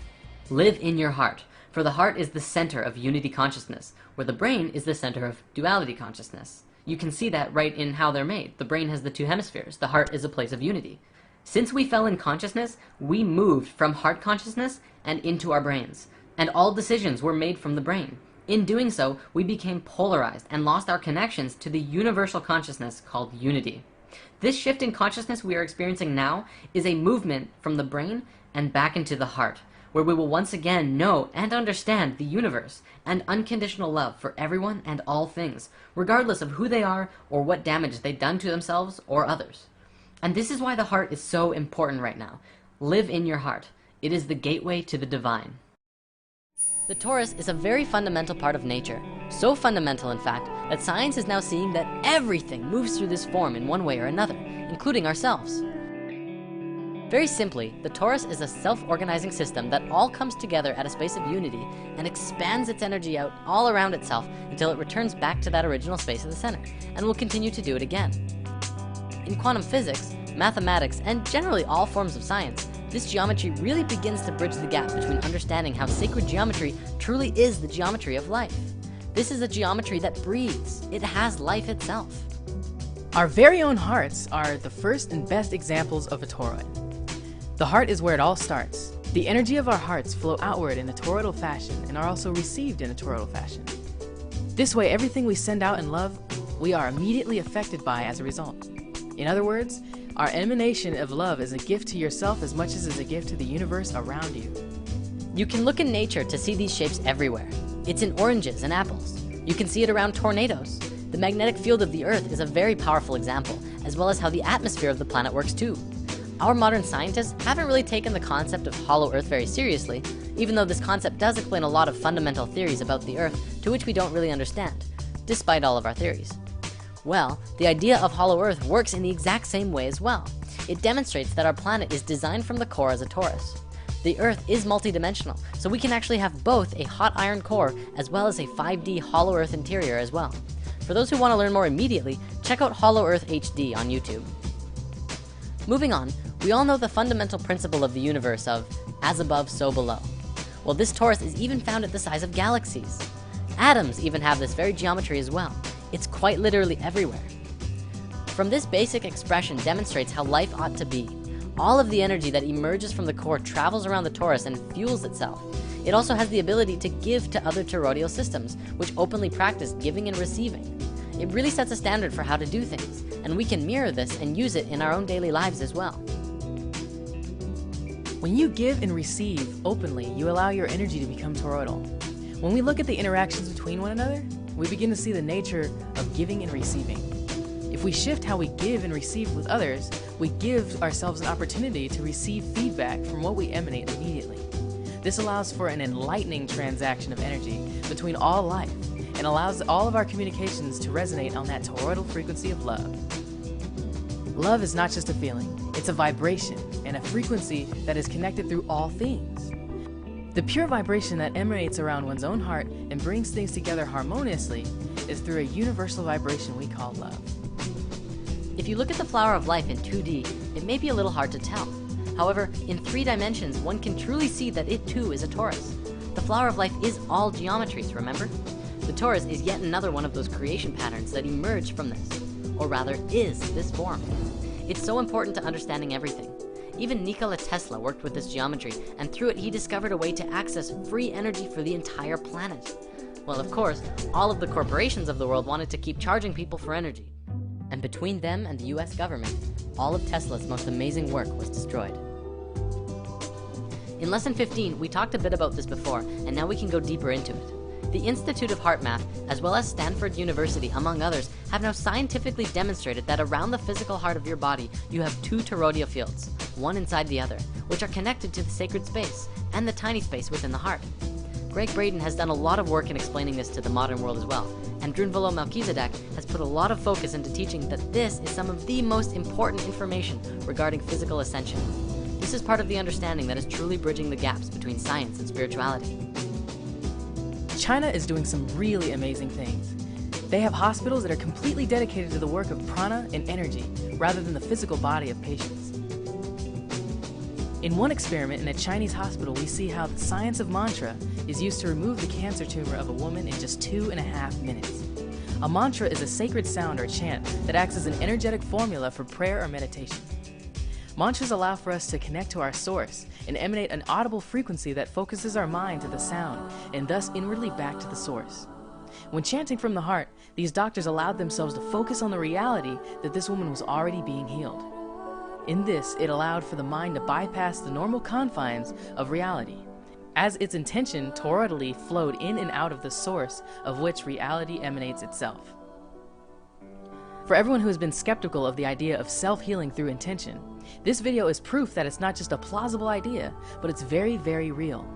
Live in your heart, for the heart is the center of unity consciousness, where the brain is the center of duality consciousness. You can see that right in how they're made. The brain has the two hemispheres. The heart is a place of unity. Since we fell in consciousness, we moved from heart consciousness and into our brains, and all decisions were made from the brain. In doing so, we became polarized and lost our connections to the universal consciousness called unity. This shift in consciousness we are experiencing now is a movement from the brain and back into the heart, where we will once again know and understand the universe and unconditional love for everyone and all things, regardless of who they are or what damage they've done to themselves or others. And this is why the heart is so important right now. Live in your heart. It is the gateway to the divine. The torus is a very fundamental part of nature. So fundamental, in fact, that science is now seeing that everything moves through this form in one way or another, including ourselves. Very simply, the torus is a self-organizing system that all comes together at a space of unity and expands its energy out all around itself until it returns back to that original space at the center, and will continue to do it again. In quantum physics, mathematics, and generally all forms of science, This geometry really begins to bridge the gap between understanding how sacred geometry truly is the geometry of life. This is a geometry that breathes. It has life itself. Our very own hearts are the first and best examples of a toroid. The heart is where it all starts. The energy of our hearts flow outward in a toroidal fashion and are also received in a toroidal fashion. This way, everything we send out in love, we are immediately affected by as a result. In other words, our emanation of love is a gift to yourself as much as it's a gift to the universe around you. You can look in nature to see these shapes everywhere. It's in oranges and apples. You can see it around tornadoes. The magnetic field of the Earth is a very powerful example, as well as how the atmosphere of the planet works too. Our modern scientists haven't really taken the concept of hollow Earth very seriously, even though this concept does explain a lot of fundamental theories about the Earth to which we don't really understand, despite all of our theories. Well, the idea of hollow Earth works in the exact same way as well. It demonstrates that our planet is designed from the core as a torus. The Earth is multidimensional, so we can actually have both a hot iron core as well as a 5D hollow Earth interior as well. For those who want to learn more immediately, check out Hollow Earth HD on YouTube. Moving on, we all know the fundamental principle of the universe of as above, so below. Well, this torus is even found at the size of galaxies. Atoms even have this very geometry as well. It's quite literally everywhere. From this basic expression demonstrates how life ought to be. All of the energy that emerges from the core travels around the torus and fuels itself. It also has the ability to give to other toroidal systems, which openly practice giving and receiving. It really sets a standard for how to do things, and we can mirror this and use it in our own daily lives as well. When you give and receive openly, you allow your energy to become toroidal. When we look at the interactions between one another, we begin to see the nature of giving and receiving. If we shift how we give and receive with others, we give ourselves an opportunity to receive feedback from what we emanate immediately. This allows for an enlightening transaction of energy between all life and allows all of our communications to resonate on that toroidal frequency of love. Love is not just a feeling, it's a vibration and a frequency that is connected through all things. The pure vibration that emanates around one's own heart and brings things together harmoniously is through a universal vibration we call love. If you look at the flower of life in 2D, it may be a little hard to tell. However, in 3 dimensions, one can truly see that it too is a torus. The flower of life is all geometries, remember? The torus is yet another one of those creation patterns that emerged from this, or rather is this form. It's so important to understanding everything. Even Nikola Tesla worked with this geometry, and through it he discovered a way to access free energy for the entire planet. Well, of course, all of the corporations of the world wanted to keep charging people for energy. And between them and the US government, all of Tesla's most amazing work was destroyed. In lesson 15, we talked a bit about this before, and now we can go deeper into it. The Institute of Heart Math, as well as Stanford University, among others, have now scientifically demonstrated that around the physical heart of your body, you have 2 toroidal fields, one inside the other, which are connected to the sacred space and the tiny space within the heart. Greg Braden has done a lot of work in explaining this to the modern world as well, and Drunvalo Melchizedek has put a lot of focus into teaching that this is some of the most important information regarding physical ascension. This is part of the understanding that is truly bridging the gaps between science and spirituality. China is doing some really amazing things. They have hospitals that are completely dedicated to the work of prana and energy, rather than the physical body of patients. In one experiment in a Chinese hospital, we see how the science of mantra is used to remove the cancer tumor of a woman in just 2.5 minutes. A mantra is a sacred sound or chant that acts as an energetic formula for prayer or meditation. Mantras allow for us to connect to our source and emanate an audible frequency that focuses our mind to the sound and thus inwardly back to the source. When chanting from the heart, these doctors allowed themselves to focus on the reality that this woman was already being healed. In this, it allowed for the mind to bypass the normal confines of reality, as its intention toroidally flowed in and out of the source of which reality emanates itself. For everyone who has been skeptical of the idea of self-healing through intention, this video is proof that it's not just a plausible idea, but it's very, very real.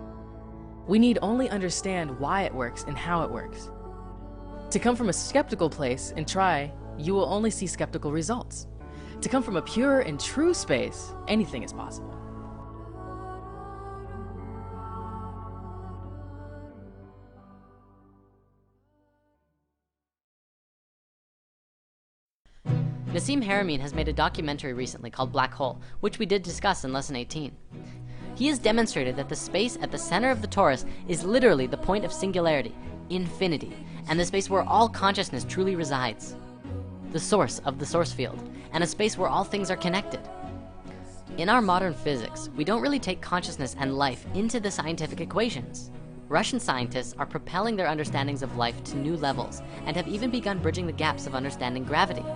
We need only understand why it works and how it works. To come from a skeptical place and try, you will only see skeptical results. To come from a pure and true space, anything is possible. Nassim Haramein has made a documentary recently called Black Hole, which we did discuss in lesson 18. He has demonstrated that the space at the center of the torus is literally the point of singularity, infinity, and the space where all consciousness truly resides. The source of the source field, and a space where all things are connected. In our modern physics, we don't really take consciousness and life into the scientific equations. Russian scientists are propelling their understandings of life to new levels and have even begun bridging the gaps of understanding gravity.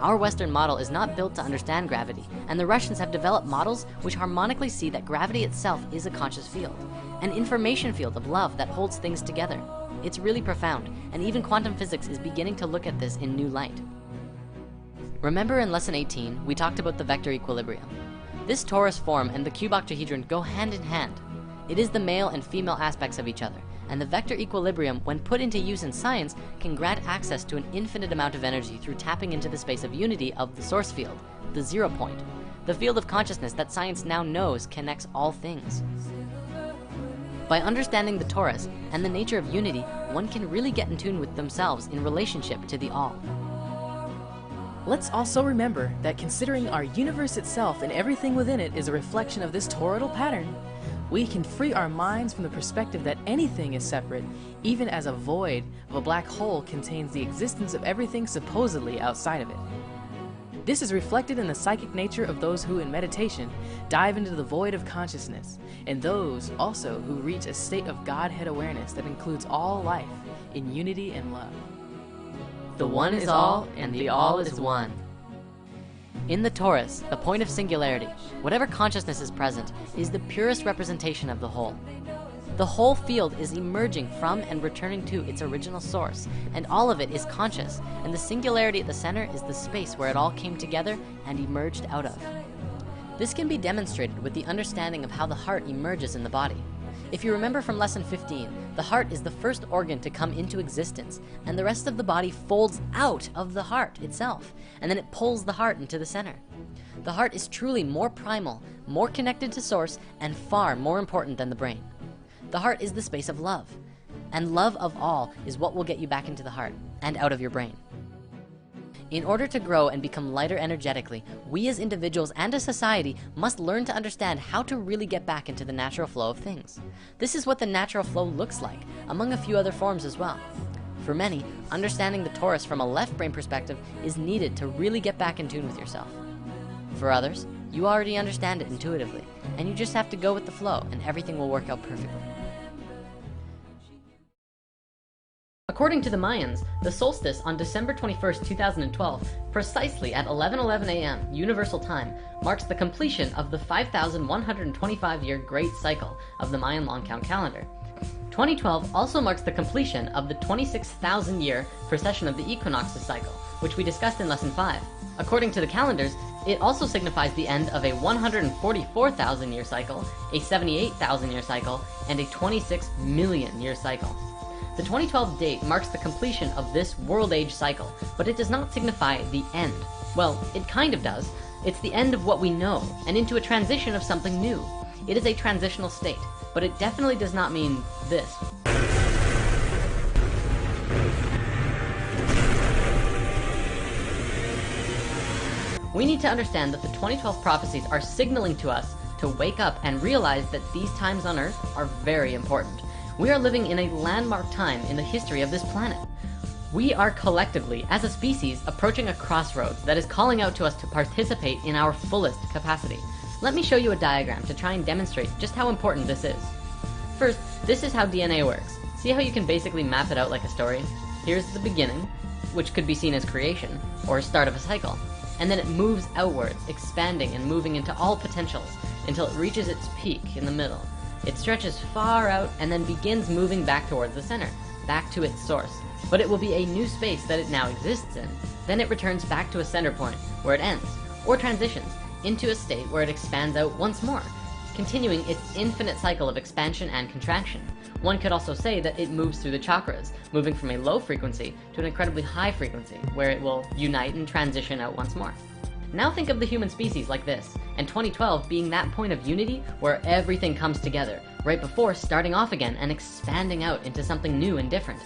Our Western model is not built to understand gravity, and the Russians have developed models which harmonically see that gravity itself is a conscious field, an information field of love that holds things together. It's really profound, and even quantum physics is beginning to look at this in new light. Remember in lesson 18, we talked about the vector equilibrium. This torus form and the cube octahedron go hand in hand. It is the male and female aspects of each other, and the vector equilibrium, when put into use in science, can grant access to an infinite amount of energy through tapping into the space of unity of the source field, the 0 point, the field of consciousness that science now knows connects all things. By understanding the torus and the nature of unity, one can really get in tune with themselves in relationship to the all. Let's also remember that considering our universe itself and everything within it is a reflection of this toroidal pattern, we can free our minds from the perspective that anything is separate, even as a void of a black hole contains the existence of everything supposedly outside of it. This is reflected in the psychic nature of those who in meditation dive into the void of consciousness, and those also who reach a state of Godhead awareness that includes all life in unity and love. The one is all, and the all is one. In the torus, the point of singularity, whatever consciousness is present, is the purest representation of the whole. The whole field is emerging from and returning to its original source, and all of it is conscious, and the singularity at the center is the space where it all came together and emerged out of. This can be demonstrated with the understanding of how the heart emerges in the body. If you remember from lesson 15, the heart is the first organ to come into existence, and the rest of the body folds out of the heart itself, and then it pulls the heart into the center. The heart is truly more primal, more connected to source, and far more important than the brain. The heart is the space of love, and love of all is what will get you back into the heart and out of your brain. In order to grow and become lighter energetically, we as individuals and as society must learn to understand how to really get back into the natural flow of things. This is what the natural flow looks like, among a few other forms as well. For many, understanding the torus from a left brain perspective is needed to really get back in tune with yourself. For others, you already understand it intuitively, and you just have to go with the flow and everything will work out perfectly. According to the Mayans, the solstice on December 21st, 2012, precisely at 11:11 a.m. Universal Time, marks the completion of the 5,125-year Great Cycle of the Mayan long count calendar. 2012 also marks the completion of the 26,000-year precession of the equinoxes cycle, which we discussed in lesson 5. According to the calendars, it also signifies the end of a 144,000-year cycle, a 78,000-year cycle, and a 26 million-year cycle. The 2012 date marks the completion of this world age cycle, but it does not signify the end. Well, it kind of does. It's the end of what we know, and into a transition of something new. It is a transitional state, but it definitely does not mean this. We need to understand that the 2012 prophecies are signaling to us to wake up and realize that these times on Earth are very important. We are living in a landmark time in the history of this planet. We are collectively, as a species, approaching a crossroads that is calling out to us to participate in our fullest capacity. Let me show you a diagram to try and demonstrate just how important this is. First, this is how DNA works. See how you can basically map it out like a story? Here's the beginning, which could be seen as creation, or start of a cycle. And then it moves outwards, expanding and moving into all potentials, until it reaches its peak in the middle. It stretches far out and then begins moving back towards the center, back to its source. But it will be a new space that it now exists in. Then it returns back to a center point, where it ends, or transitions into a state where it expands out once more, continuing its infinite cycle of expansion and contraction. One could also say that it moves through the chakras, moving from a low frequency to an incredibly high frequency, where it will unite and transition out once more. Now think of the human species like this, and 2012 being that point of unity where everything comes together, right before starting off again and expanding out into something new and different.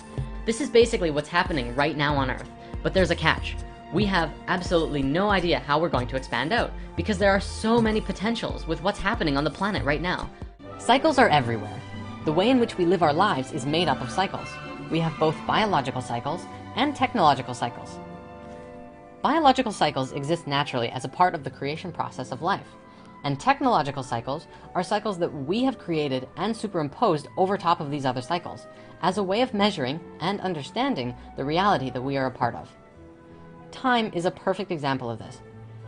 This is basically what's happening right now on Earth, but there's a catch. We have absolutely no idea how we're going to expand out because there are so many potentials with what's happening on the planet right now. Cycles are everywhere. The way in which we live our lives is made up of cycles. We have both biological cycles and technological cycles. Biological cycles exist naturally as a part of the creation process of life, and technological cycles are cycles that we have created and superimposed over top of these other cycles as a way of measuring and understanding the reality that we are a part of. Time is a perfect example of this.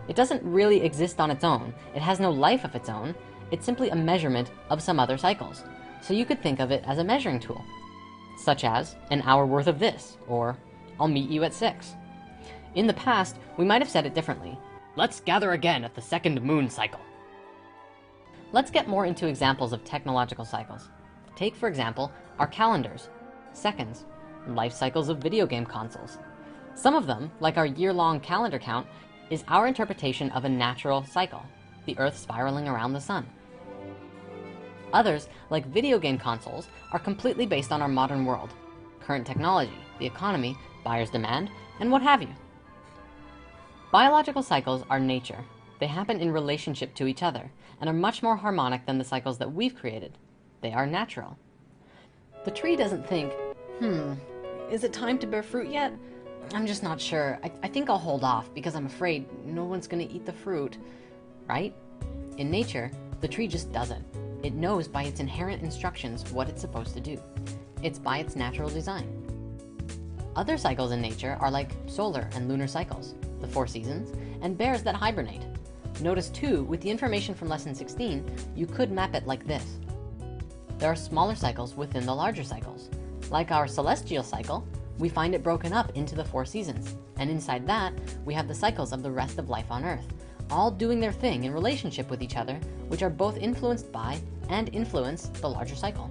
It doesn't really exist on its own. It has no life of its own. It's simply a measurement of some other cycles. So you could think of it as a measuring tool, such as an hour worth of this, or I'll meet you at 6. In the past, we might have said it differently. Let's gather again at the second moon cycle. Let's get more into examples of technological cycles. Take, for example, our calendars, seconds, life cycles of video game consoles. Some of them, like our year-long calendar count, is our interpretation of a natural cycle, the Earth spiraling around the sun. Others, like video game consoles, are completely based on our modern world, current technology, the economy, buyer's demand, and what have you. Biological cycles are nature. They happen in relationship to each other and are much more harmonic than the cycles that we've created. They are natural. The tree doesn't think, is it time to bear fruit yet? I'm just not sure. I think I'll hold off because I'm afraid no one's gonna eat the fruit, right? In nature, the tree just doesn't. It knows by its inherent instructions what it's supposed to do. It's by its natural design. Other cycles in nature are like solar and lunar cycles, the 4 seasons, and bears that hibernate. Notice too, with the information from lesson 16, you could map it like this. There are smaller cycles within the larger cycles. Like our celestial cycle, we find it broken up into the 4 seasons, and inside that, we have the cycles of the rest of life on Earth, all doing their thing in relationship with each other, which are both influenced by and influence the larger cycle.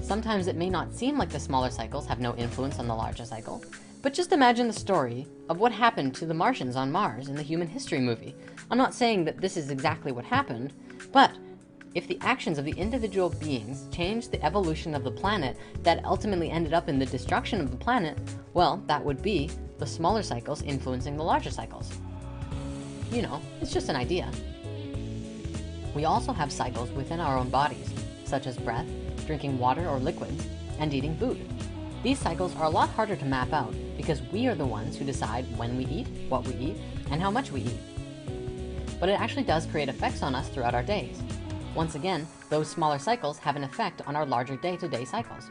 Sometimes it may not seem like the smaller cycles have no influence on the larger cycle, but just imagine the story of what happened to the Martians on Mars in the Human History movie. I'm not saying that this is exactly what happened, but if the actions of the individual beings changed the evolution of the planet that ultimately ended up in the destruction of the planet, well, that would be the smaller cycles influencing the larger cycles. You know, it's just an idea. We also have cycles within our own bodies, such as breath, drinking water or liquids, and eating food. These cycles are a lot harder to map out because we are the ones who decide when we eat, what we eat, and how much we eat. But it actually does create effects on us throughout our days. Once again, those smaller cycles have an effect on our larger day-to-day cycles.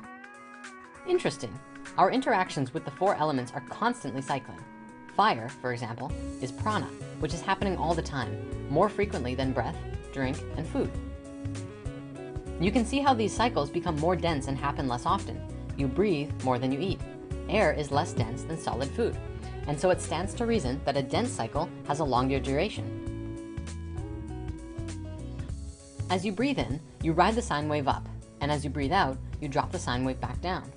Interesting. Our interactions with the 4 elements are constantly cycling. Fire, for example, is prana, which is happening all the time, more frequently than breath, drink, and food. You can see how these cycles become more dense and happen less often. You breathe more than you eat. Air is less dense than solid food. And so it stands to reason that a dense cycle has a longer duration. As you breathe in, you ride the sine wave up, and as you breathe out, you drop the sine wave back down.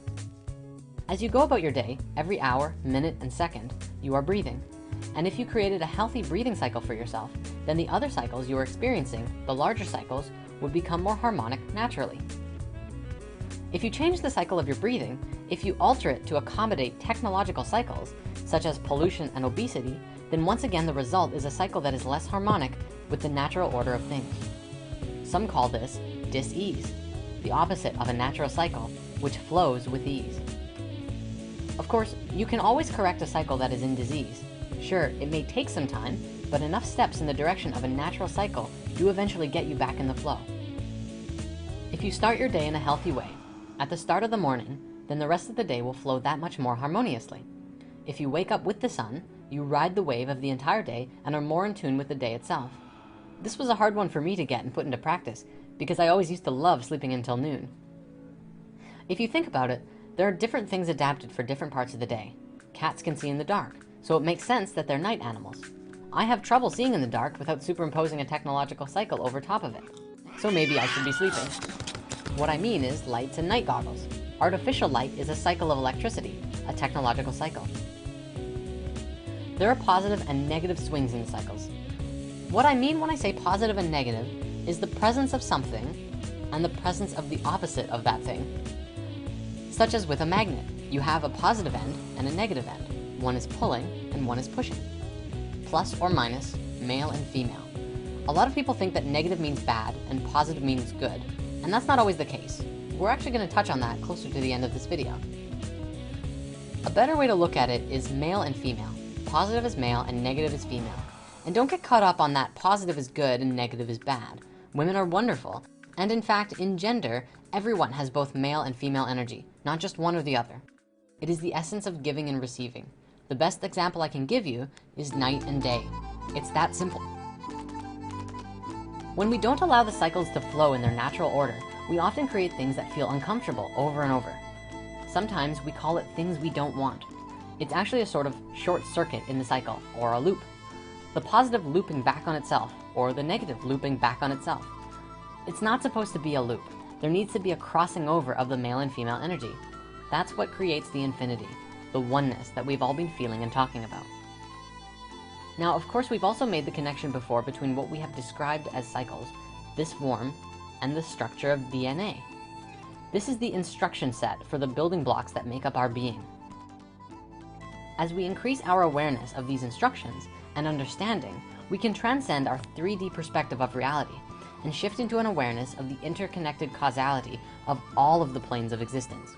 As you go about your day, every hour, minute, and second, you are breathing. And if you created a healthy breathing cycle for yourself, then the other cycles you are experiencing, the larger cycles, would become more harmonic naturally. If you change the cycle of your breathing, if you alter it to accommodate technological cycles, such as pollution and obesity, then once again the result is a cycle that is less harmonic with the natural order of things. Some call this dis-ease, the opposite of a natural cycle, which flows with ease. Of course, you can always correct a cycle that is in disease. Sure, it may take some time, but enough steps in the direction of a natural cycle do eventually get you back in the flow. If you start your day in a healthy way, at the start of the morning, then the rest of the day will flow that much more harmoniously. If you wake up with the sun, you ride the wave of the entire day and are more in tune with the day itself. This was a hard one for me to get and put into practice because I always used to love sleeping until noon. If you think about it, there are different things adapted for different parts of the day. Cats can see in the dark, so it makes sense that they're night animals. I have trouble seeing in the dark without superimposing a technological cycle over top of it. So maybe I should be sleeping. What I mean is lights and night goggles. Artificial light is a cycle of electricity, a technological cycle. There are positive and negative swings in the cycles. What I mean when I say positive and negative is the presence of something and the presence of the opposite of that thing. Such as with a magnet, you have a positive end and a negative end. one is pulling and one is pushing. Plus or minus, male and female. A lot of people think that negative means bad and positive means good, and that's not always the case. We're actually going to touch on that closer to the end of this video. A better way to look at it is male and female. Positive is male and negative is female. And don't get caught up on that positive is good and negative is bad. Women are wonderful. And in fact, in gender, everyone has both male and female energy, not just one or the other. It is the essence of giving and receiving. The best example I can give you is night and day. It's that simple. When we don't allow the cycles to flow in their natural order, we often create things that feel uncomfortable over and over. Sometimes we call it things we don't want. It's actually a sort of short circuit in the cycle, or a loop. The positive looping back on itself, or the negative looping back on itself. It's not supposed to be a loop. There needs to be a crossing over of the male and female energy. That's what creates the infinity, the oneness that we've all been feeling and talking about. Now, of course, we've also made the connection before between what we have described as cycles, this form, and the structure of DNA. This is the instruction set for the building blocks that make up our being. As we increase our awareness of these instructions and understanding, we can transcend our 3D perspective of reality and shift into an awareness of the interconnected causality of all of the planes of existence.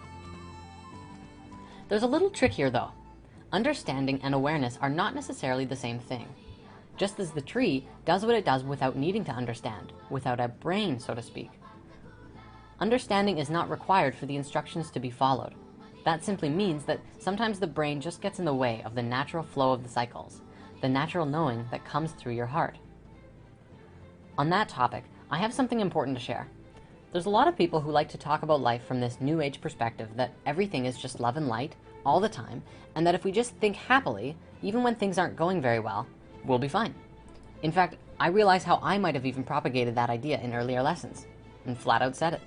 There's a little trick here though. Understanding and awareness are not necessarily the same thing. Just as the tree does what it does without needing to understand, without a brain, so to speak. Understanding is not required for the instructions to be followed. That simply means that sometimes the brain just gets in the way of the natural flow of the cycles, the natural knowing that comes through your heart. On that topic, I have something important to share. There's a lot of people who like to talk about life from this new age perspective that everything is just love and light all the time, and that if we just think happily, even when things aren't going very well, we'll be fine. In fact, I realize how I might have even propagated that idea in earlier lessons, and flat out said it.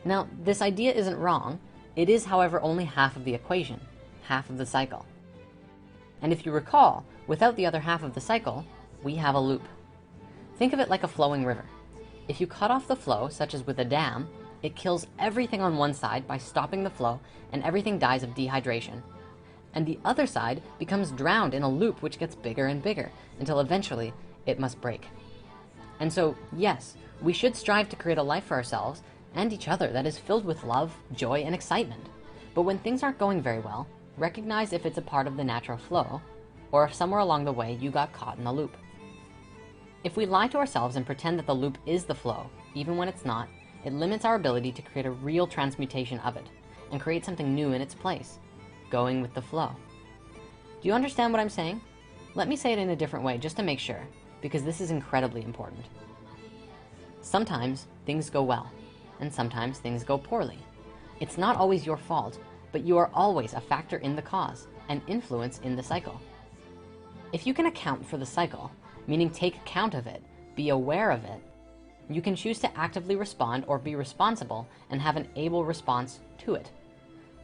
Now, this idea isn't wrong. It is, however, only half of the equation, half of the cycle. And if you recall, without the other half of the cycle, we have a loop. Think of it like a flowing river. If you cut off the flow, such as with a dam, it kills everything on one side by stopping the flow, and everything dies of dehydration. And the other side becomes drowned in a loop which gets bigger and bigger, until eventually it must break. And so, yes, we should strive to create a life for ourselves and each other that is filled with love, joy, and excitement. But when things aren't going very well, recognize if it's a part of the natural flow, or if somewhere along the way you got caught in a loop. If we lie to ourselves and pretend that the loop is the flow, even when it's not, it limits our ability to create a real transmutation of it, and create something new in its place, going with the flow. Do you understand what I'm saying? Let me say it in a different way just to make sure, because this is incredibly important. Sometimes things go well, and sometimes things go poorly. It's not always your fault, but you are always a factor in the cause, and influence in the cycle. If you can account for the cycle, meaning take account of it, be aware of it, you can choose to actively respond or be responsible and have an able response to it.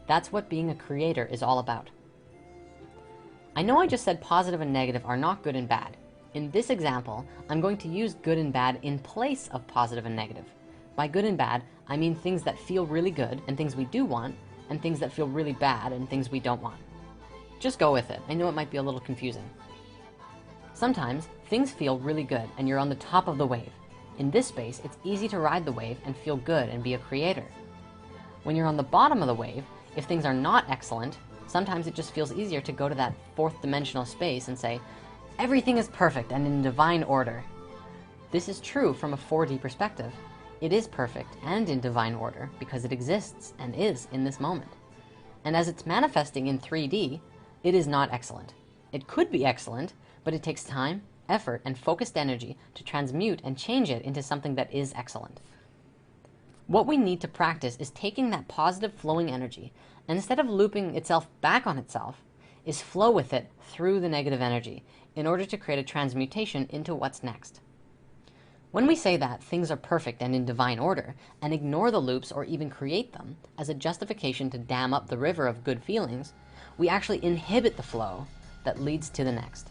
That's what being a creator is all about. I know I just said positive and negative are not good and bad. In this example, I'm going to use good and bad in place of positive and negative. By good and bad, I mean things that feel really good and things we do want, and things that feel really bad and things we don't want. Just go with it. I know it might be a little confusing. Sometimes things feel really good and you're on the top of the wave. In this space, it's easy to ride the wave and feel good and be a creator. When you're on the bottom of the wave, if things are not excellent, sometimes it just feels easier to go to that fourth dimensional space and say, everything is perfect and in divine order. This is true from a 4D perspective. It is perfect and in divine order because it exists and is in this moment. And as it's manifesting in 3D, it is not excellent. It could be excellent, but it takes time, effort, and focused energy to transmute and change it into something that is excellent. What we need to practice is taking that positive flowing energy, and instead of looping itself back on itself, is flow with it through the negative energy in order to create a transmutation into what's next. When we say that things are perfect and in divine order, and ignore the loops or even create them as a justification to dam up the river of good feelings, we actually inhibit the flow that leads to the next.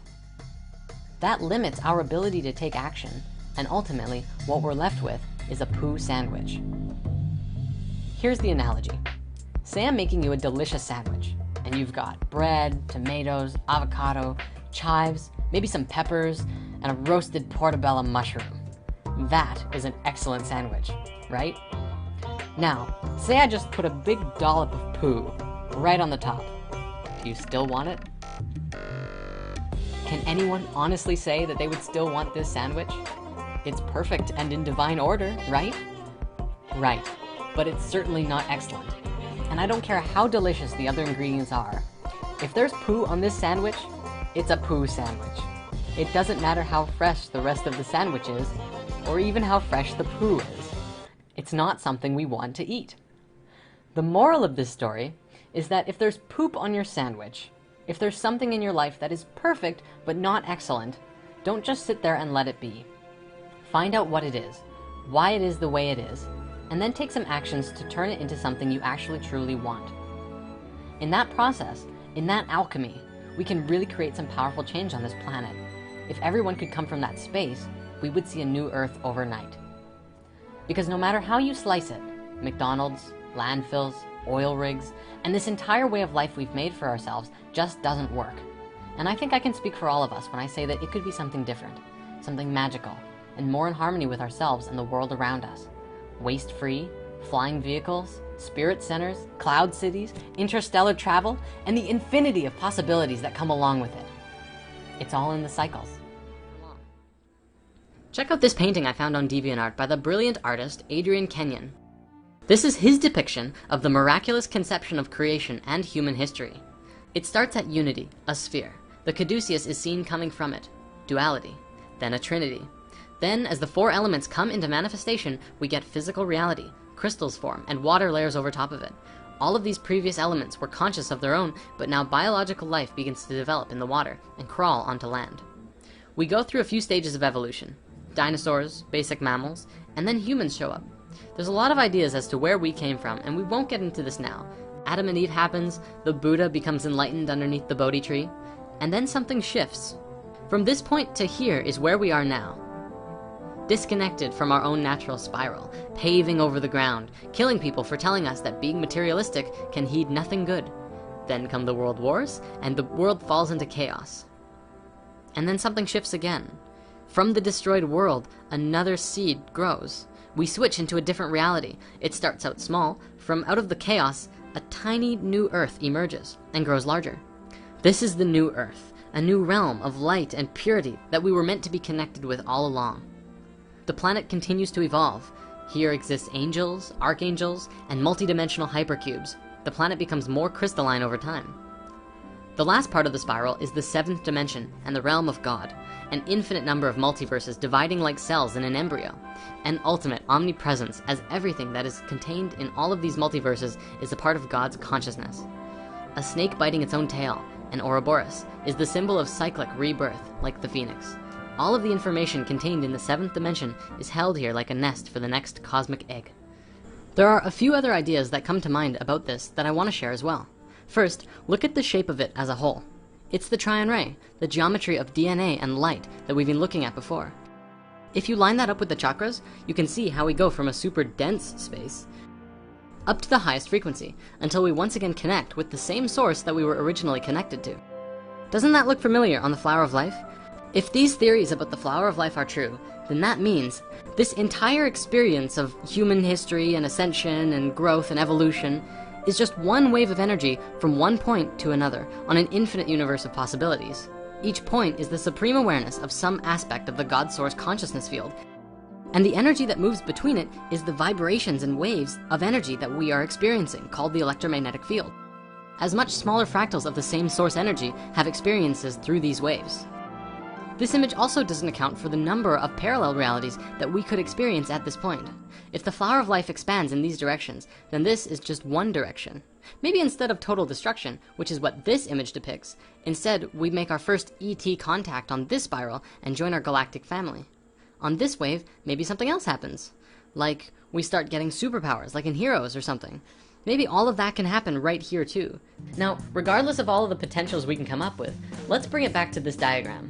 That limits our ability to take action, and ultimately, what we're left with is a poo sandwich. Here's the analogy. Say I'm making you a delicious sandwich. and you've got bread, tomatoes, avocado, chives, maybe some peppers, and a roasted portobello mushroom. That is an excellent sandwich, right? Now, say I just put a big dollop of poo right on the top. Do you still want it? Can anyone honestly say that they would still want this sandwich? It's perfect and in divine order, right? Right, but it's certainly not excellent. And I don't care how delicious the other ingredients are. If there's poo on this sandwich, it's a poo sandwich. It doesn't matter how fresh the rest of the sandwich is, or even how fresh the poo is. It's not something we want to eat. The moral of this story is that if there's poop on your sandwich, if there's something in your life that is perfect but not excellent, don't just sit there and let it be. Find out what it is, why it is the way it is, and then take some actions to turn it into something you actually truly want. In that process, in that alchemy, we can really create some powerful change on this planet. If everyone could come from that space, we would see a new Earth overnight. Because no matter how you slice it, McDonald's, landfills, oil rigs, and this entire way of life we've made for ourselves just doesn't work. And I think I can speak for all of us when I say that it could be something different, something magical, and more in harmony with ourselves and the world around us. Waste-free, flying vehicles, spirit centers, cloud cities, interstellar travel, and the infinity of possibilities that come along with it. It's all in the cycles. Check out this painting I found on DeviantArt by the brilliant artist Adrian Kenyon. This is his depiction of the miraculous conception of creation and human history. It starts at unity, a sphere. The caduceus is seen coming from it, duality, then a trinity. Then, as the four elements come into manifestation, we get physical reality, crystals form, and water layers over top of it. All of these previous elements were conscious of their own, but now biological life begins to develop in the water and crawl onto land. We go through a few stages of evolution. Dinosaurs, basic mammals, and then humans show up. There's a lot of ideas as to where we came from, and we won't get into this now. Adam and Eve happens, the Buddha becomes enlightened underneath the Bodhi tree, and then something shifts. From this point to here is where we are now. Disconnected from our own natural spiral, paving over the ground, killing people for telling us that being materialistic can heed nothing good. Then come the world wars, and the world falls into chaos. And then something shifts again. From the destroyed world, another seed grows. We switch into a different reality. It starts out small. From out of the chaos, a tiny new Earth emerges and grows larger. This is the new Earth, a new realm of light and purity that we were meant to be connected with all along. The planet continues to evolve. Here exists angels, archangels, and multidimensional hypercubes. The planet becomes more crystalline over time. The last part of the spiral is the seventh dimension and the realm of God, an infinite number of multiverses dividing like cells in an embryo, an ultimate omnipresence, as everything that is contained in all of these multiverses is a part of God's consciousness. A snake biting its own tail, an Ouroboros, is the symbol of cyclic rebirth, like the phoenix. All of the information contained in the seventh dimension is held here like a nest for the next cosmic egg. There are a few other ideas that come to mind about this that I want to share as well. First, look at the shape of it as a whole. It's the Triune Ray, the geometry of DNA and light that we've been looking at before. If you line that up with the chakras, you can see how we go from a super dense space up to the highest frequency, until we once again connect with the same source that we were originally connected to. Doesn't that look familiar on the Flower of Life? If these theories about the Flower of Life are true, then that means this entire experience of human history and ascension and growth and evolution is just one wave of energy from one point to another on an infinite universe of possibilities. Each point is the supreme awareness of some aspect of the God Source consciousness field, and the energy that moves between it is the vibrations and waves of energy that we are experiencing, called the electromagnetic field. As much smaller fractals of the same source energy have experiences through these waves. This image also doesn't account for the number of parallel realities that we could experience at this point. If the Flower of Life expands in these directions, then this is just one direction. Maybe instead of total destruction, which is what this image depicts, instead we make our first ET contact on this spiral and join our galactic family. On this wave, maybe something else happens. Like we start getting superpowers, like in Heroes or something. Maybe all of that can happen right here too. Now, regardless of all of the potentials we can come up with, let's bring it back to this diagram.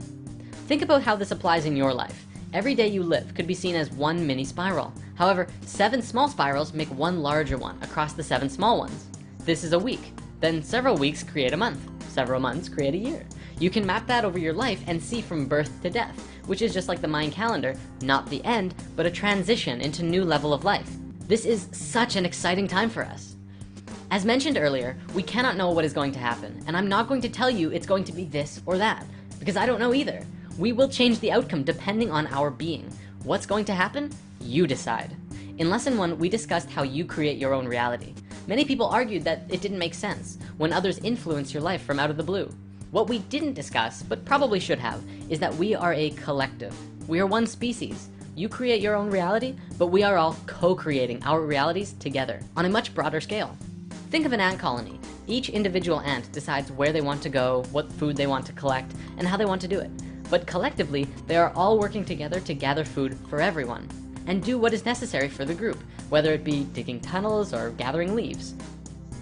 Think about how this applies in your life. Every day you live could be seen as one mini spiral. However, 7 small spirals make one larger one across the 7 small ones. This is a week. Then several weeks create a month. Several months create a year. You can map that over your life and see from birth to death, which is just like the Mayan calendar, not the end, but a transition into new level of life. This is such an exciting time for us. As mentioned earlier, we cannot know what is going to happen, and I'm not going to tell you it's going to be this or that, because I don't know either. We will change the outcome depending on our being. What's going to happen? You decide. In lesson 1, we discussed how you create your own reality. Many people argued that it didn't make sense when others influence your life from out of the blue. What we didn't discuss, but probably should have, is that we are a collective. We are one species. You create your own reality, but we are all co-creating our realities together on a much broader scale. Think of an ant colony. Each individual ant decides where they want to go, what food they want to collect, and how they want to do it. But collectively, they are all working together to gather food for everyone and do what is necessary for the group, whether it be digging tunnels or gathering leaves.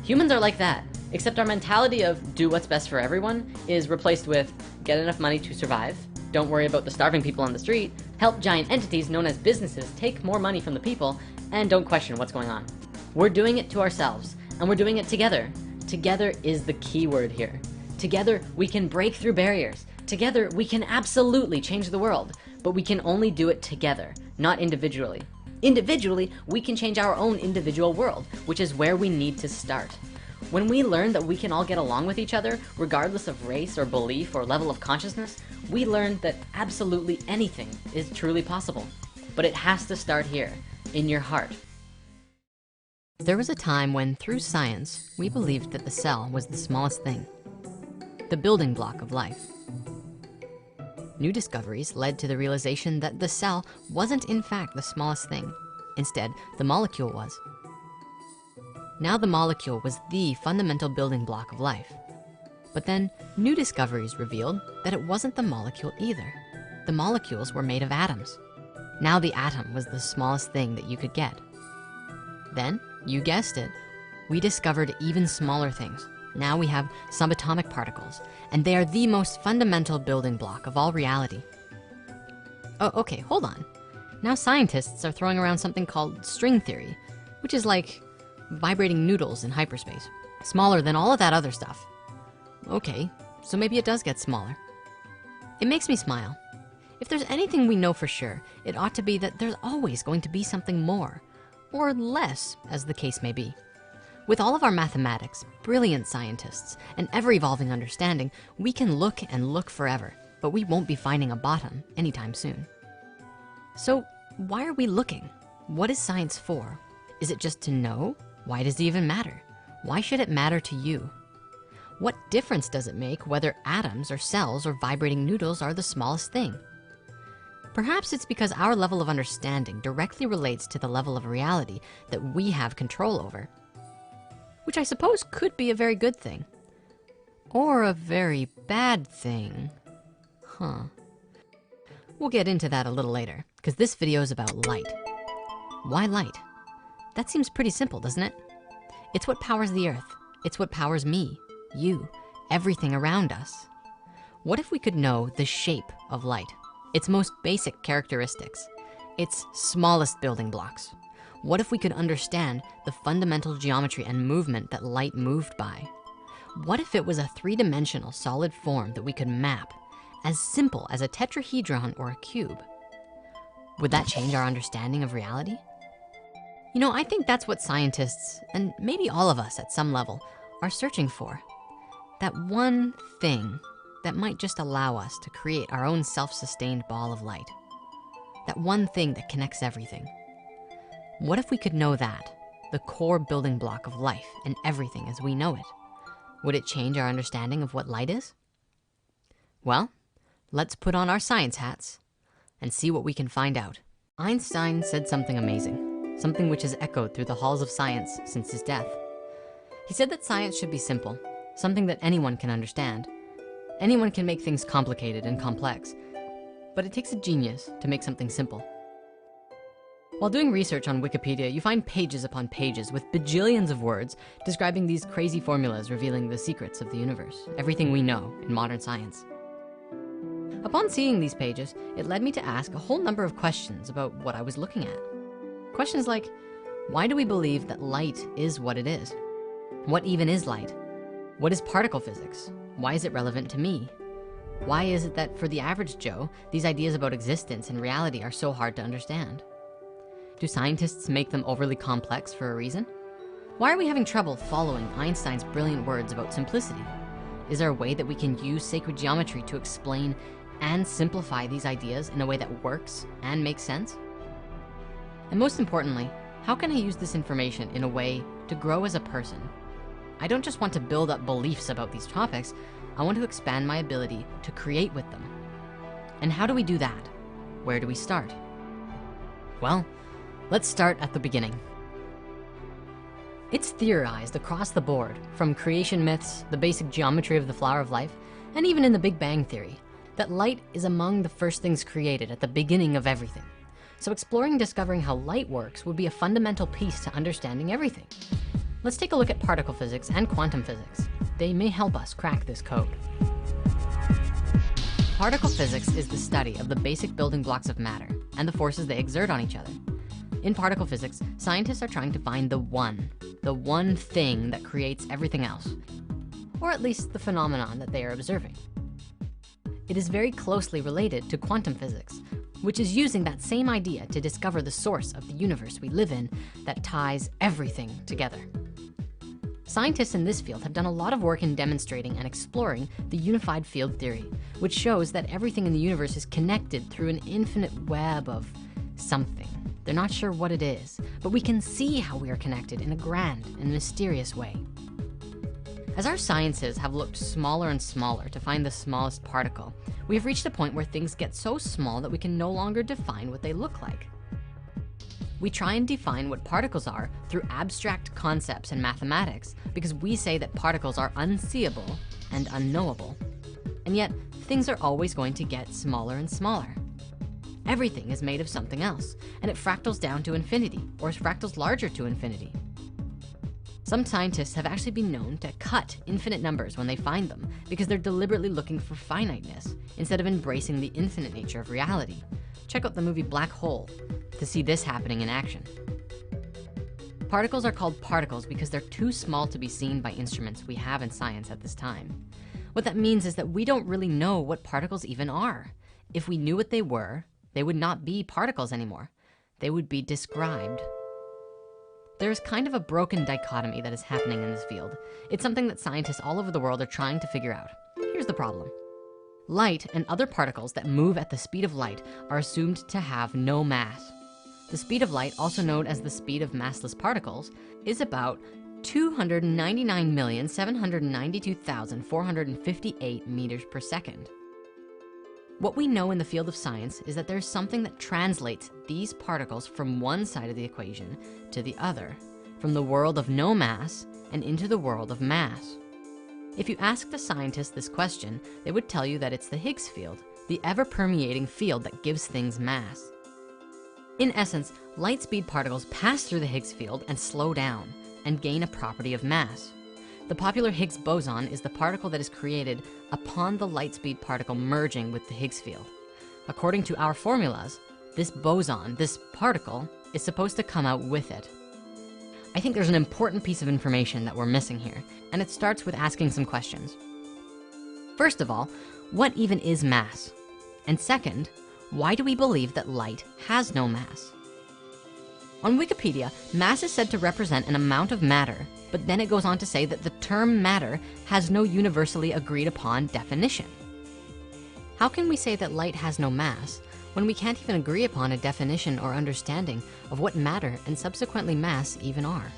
Humans are like that, except our mentality of do what's best for everyone is replaced with get enough money to survive, don't worry about the starving people on the street, help giant entities known as businesses take more money from the people, and don't question what's going on. We're doing it to ourselves, and we're doing it together. Together is the key word here. Together, we can break through barriers. Together, we can absolutely change the world, but we can only do it together, not individually. Individually, we can change our own individual world, which is where we need to start. When we learn that we can all get along with each other, regardless of race or belief or level of consciousness, we learn that absolutely anything is truly possible. But it has to start here, in your heart. There was a time when, through science, we believed that the cell was the smallest thing, the building block of life. New discoveries led to the realization that the cell wasn't in fact the smallest thing. Instead, the molecule was. Now the molecule was the fundamental building block of life. But then new discoveries revealed that it wasn't the molecule either. The molecules were made of atoms. Now the atom was the smallest thing that you could get. Then, you guessed it, we discovered even smaller things. Now we have subatomic particles, and they are the most fundamental building block of all reality. Oh, okay, hold on. Now scientists are throwing around something called string theory, which is like vibrating noodles in hyperspace, smaller than all of that other stuff. Okay, so maybe it does get smaller. It makes me smile. If there's anything we know for sure, it ought to be that there's always going to be something more, or less, as the case may be. With all of our mathematics, brilliant scientists, and ever-evolving understanding, we can look and look forever, but we won't be finding a bottom anytime soon. So why are we looking? What is science for? Is it just to know? Why does it even matter? Why should it matter to you? What difference does it make whether atoms or cells or vibrating noodles are the smallest thing? Perhaps it's because our level of understanding directly relates to the level of reality that we have control over, which I suppose could be a very good thing, or a very bad thing, huh? We'll get into that a little later, because this video is about light. Why light? That seems pretty simple, doesn't it? It's what powers the earth. It's what powers me, you, everything around us. What if we could know the shape of light, its most basic characteristics, its smallest building blocks? What if we could understand the fundamental geometry and movement that light moved by? What if it was a three-dimensional solid form that we could map, as simple as a tetrahedron or a cube? Would that change our understanding of reality? You know, I think that's what scientists, and maybe all of us at some level, are searching for. That one thing that might just allow us to create our own self-sustained ball of light. That one thing that connects everything. What if we could know that, the core building block of life and everything as we know it? Would it change our understanding of what light is? Well, let's put on our science hats and see what we can find out. Einstein said something amazing, something which has echoed through the halls of science since his death. He said that science should be simple, something that anyone can understand. Anyone can make things complicated and complex, but it takes a genius to make something simple. While doing research on Wikipedia, you find pages upon pages with bajillions of words describing these crazy formulas revealing the secrets of the universe, everything we know in modern science. Upon seeing these pages, it led me to ask a whole number of questions about what I was looking at. Questions like, why do we believe that light is what it is? What even is light? What is particle physics? Why is it relevant to me? Why is it that for the average Joe, these ideas about existence and reality are so hard to understand? Do scientists make them overly complex for a reason? Why are we having trouble following Einstein's brilliant words about simplicity? Is there a way that we can use sacred geometry to explain and simplify these ideas in a way that works and makes sense? And most importantly, how can I use this information in a way to grow as a person? I don't just want to build up beliefs about these topics, I want to expand my ability to create with them. And how do we do that? Where do we start? Well, let's start at the beginning. It's theorized across the board, from creation myths, the basic geometry of the flower of life, and even in the Big Bang Theory, that light is among the first things created at the beginning of everything. So exploring and discovering how light works would be a fundamental piece to understanding everything. Let's take a look at particle physics and quantum physics. They may help us crack this code. Particle physics is the study of the basic building blocks of matter and the forces they exert on each other. In particle physics, scientists are trying to find the one thing that creates everything else, or at least the phenomenon that they are observing. It is very closely related to quantum physics, which is using that same idea to discover the source of the universe we live in that ties everything together. Scientists in this field have done a lot of work in demonstrating and exploring the unified field theory, which shows that everything in the universe is connected through an infinite web of something. They're not sure what it is, but we can see how we are connected in a grand and mysterious way. As our sciences have looked smaller and smaller to find the smallest particle, we have reached a point where things get so small that we can no longer define what they look like. We try and define what particles are through abstract concepts and mathematics because we say that particles are unseeable and unknowable. And yet, things are always going to get smaller and smaller. Everything is made of something else, and it fractals down to infinity, or fractals larger to infinity. Some scientists have actually been known to cut infinite numbers when they find them because they're deliberately looking for finiteness instead of embracing the infinite nature of reality. Check out the movie Black Hole to see this happening in action. Particles are called particles because they're too small to be seen by instruments we have in science at this time. What that means is that we don't really know what particles even are. If we knew what they were, they would not be particles anymore. They would be described. There's kind of a broken dichotomy that is happening in this field. It's something that scientists all over the world are trying to figure out. Here's the problem. Light and other particles that move at the speed of light are assumed to have no mass. The speed of light, also known as the speed of massless particles, is about 299,792,458 meters per second. What we know in the field of science is that there's something that translates these particles from one side of the equation to the other, from the world of no mass and into the world of mass. If you asked a scientist this question, they would tell you that it's the Higgs field, the ever-permeating field that gives things mass. In essence, light speed particles pass through the Higgs field and slow down and gain a property of mass. The popular Higgs boson is the particle that is created upon the light speed particle merging with the Higgs field. According to our formulas, this boson, this particle, is supposed to come out with it. I think there's an important piece of information that we're missing here, and it starts with asking some questions. First of all, what even is mass? And second, why do we believe that light has no mass? On Wikipedia, mass is said to represent an amount of matter, but then it goes on to say that the term matter has no universally agreed upon definition. How can we say that light has no mass when we can't even agree upon a definition or understanding of what matter and subsequently mass even are?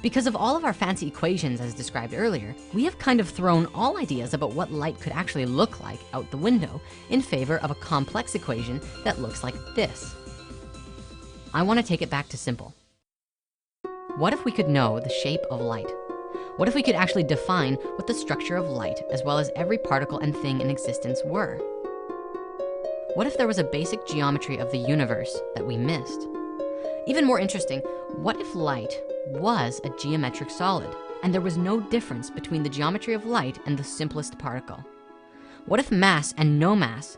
Because of all of our fancy equations as described earlier, we have kind of thrown all ideas about what light could actually look like out the window in favor of a complex equation that looks like this. I want to take it back to simple. What if we could know the shape of light? What if we could actually define what the structure of light, as well as every particle and thing in existence were? What if there was a basic geometry of the universe that we missed? Even more interesting, what if light was a geometric solid and there was no difference between the geometry of light and the simplest particle? What if mass and no mass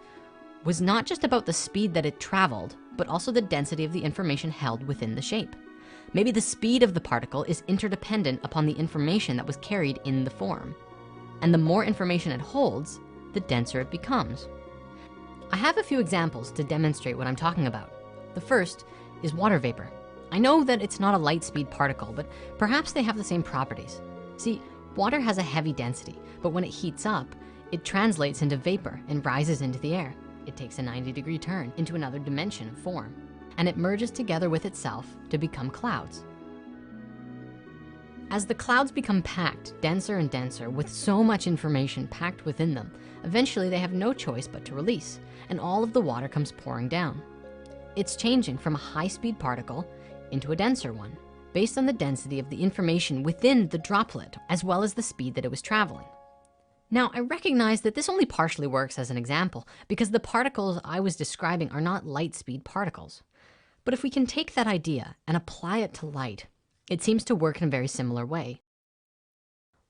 was not just about the speed that it traveled, but also the density of the information held within the shape? Maybe the speed of the particle is interdependent upon the information that was carried in the form. And the more information it holds, the denser it becomes. I have a few examples to demonstrate what I'm talking about. The first is water vapor. I know that it's not a light speed particle, but perhaps they have the same properties. See, water has a heavy density, but when it heats up, it translates into vapor and rises into the air. It takes a 90-degree turn into another dimension of form, and it merges together with itself to become clouds. As the clouds become packed denser and denser with so much information packed within them, eventually they have no choice but to release, and all of the water comes pouring down. It's changing from a high-speed particle into a denser one, based on the density of the information within the droplet, as well as the speed that it was traveling. Now, I recognize that this only partially works as an example because the particles I was describing are not light speed particles. But if we can take that idea and apply it to light, it seems to work in a very similar way.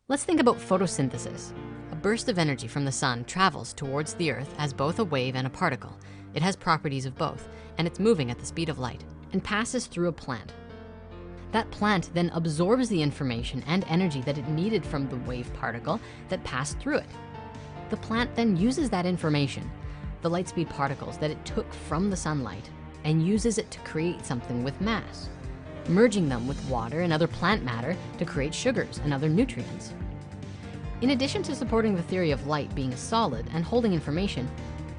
Let's think about photosynthesis. A burst of energy from the sun travels towards the earth as both a wave and a particle. It has properties of both, and it's moving at the speed of light and passes through a plant. That plant then absorbs the information and energy that it needed from the wave particle that passed through it. The plant then uses that information, the light speed particles that it took from the sunlight, and uses it to create something with mass, merging them with water and other plant matter to create sugars and other nutrients. In addition to supporting the theory of light being a solid and holding information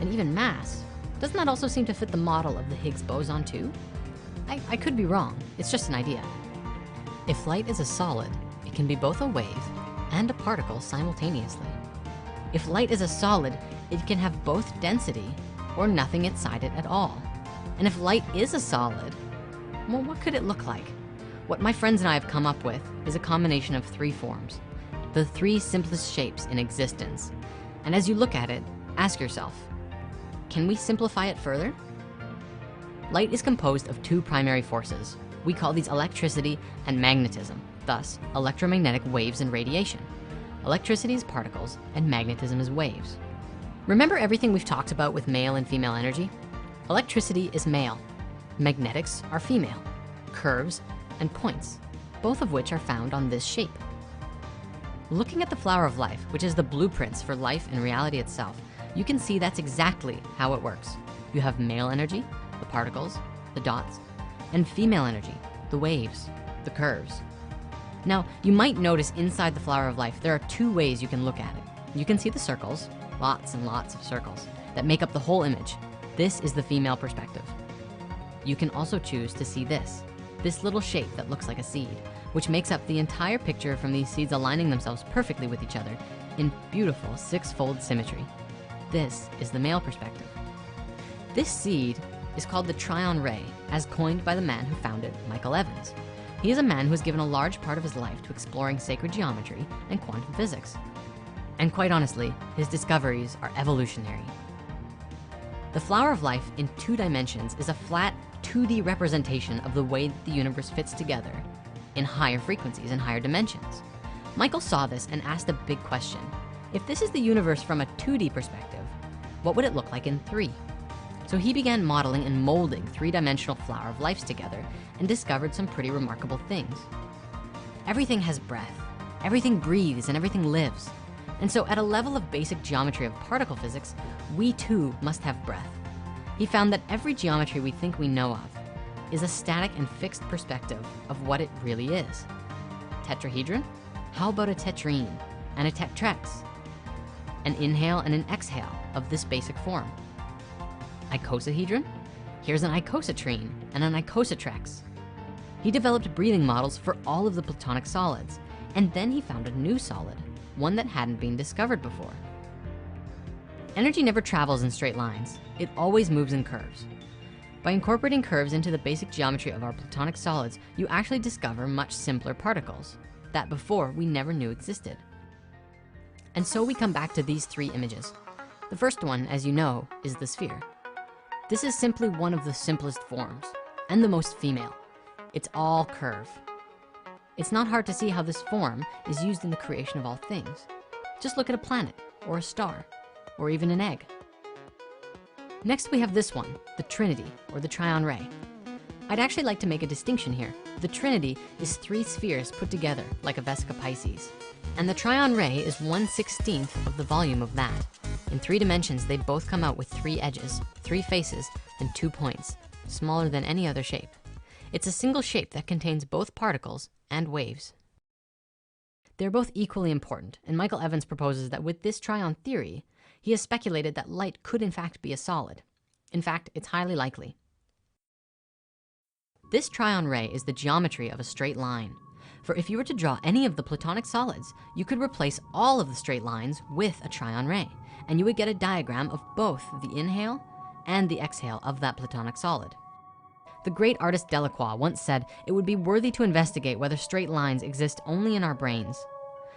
and even mass, doesn't that also seem to fit the model of the Higgs boson too? I could be wrong, it's just an idea. If light is a solid, it can be both a wave and a particle simultaneously. If light is a solid, it can have both density or nothing inside it at all. And if light is a solid, well, what could it look like? What my friends and I have come up with is a combination of three forms, the three simplest shapes in existence. And as you look at it, ask yourself, can we simplify it further? Light is composed of two primary forces. We call these electricity and magnetism, thus electromagnetic waves and radiation. Electricity is particles and magnetism is waves. Remember everything we've talked about with male and female energy? Electricity is male, magnetics are female, curves and points, both of which are found on this shape. Looking at the flower of life, which is the blueprints for life and reality itself, you can see that's exactly how it works. You have male energy, the particles, the dots, and female energy, the waves, the curves. Now, you might notice inside the flower of life, there are two ways you can look at it. You can see the circles, lots and lots of circles, that make up the whole image. This is the female perspective. You can also choose to see this little shape that looks like a seed, which makes up the entire picture from these seeds aligning themselves perfectly with each other in beautiful six-fold symmetry. This is the male perspective. This seed is called the Tryon ray, as coined by the man who found it, Michael Evans. He is a man who has given a large part of his life to exploring sacred geometry and quantum physics. And quite honestly, his discoveries are evolutionary. The flower of life in 2 dimensions is a flat 2D representation of the way that the universe fits together in higher frequencies and higher dimensions. Michael saw this and asked a big question. If this is the universe from a 2D perspective, what would it look like in 3? So he began modeling and molding 3-dimensional flower of lives together and discovered some pretty remarkable things. Everything has breath, everything breathes, and everything lives. And so at a level of basic geometry of particle physics, we too must have breath. He found that every geometry we think we know of is a static and fixed perspective of what it really is. Tetrahedron? How about a tetrene and a tetrax? An inhale and an exhale of this basic form. Icosahedron? Here's an icosatrene and an icosatrax. He developed breathing models for all of the platonic solids, and then he found a new solid, one that hadn't been discovered before. Energy never travels in straight lines. It always moves in curves. By incorporating curves into the basic geometry of our platonic solids, you actually discover much simpler particles that before we never knew existed. And so we come back to these 3 images. The first one, as you know, is the sphere. This is simply one of the simplest forms and the most female. It's all curve. It's not hard to see how this form is used in the creation of all things. Just look at a planet or a star or even an egg. Next, we have this one, the Trinity or the Tryon ray. I'd actually like to make a distinction here. The Trinity is 3 spheres put together like a vesica Pisces. And the Tryon ray is 1/16 of the volume of that. In 3 dimensions, they both come out with 3 edges, 3 faces, and 2 points, smaller than any other shape. It's a single shape that contains both particles and waves. They're both equally important, and Michael Evans proposes that with this Tryon theory, he has speculated that light could in fact be a solid. In fact, it's highly likely. This Tryon ray is the geometry of a straight line. For if you were to draw any of the Platonic solids, you could replace all of the straight lines with a Tryon ray, and you would get a diagram of both the inhale and the exhale of that Platonic solid. The great artist Delacroix once said it would be worthy to investigate whether straight lines exist only in our brains.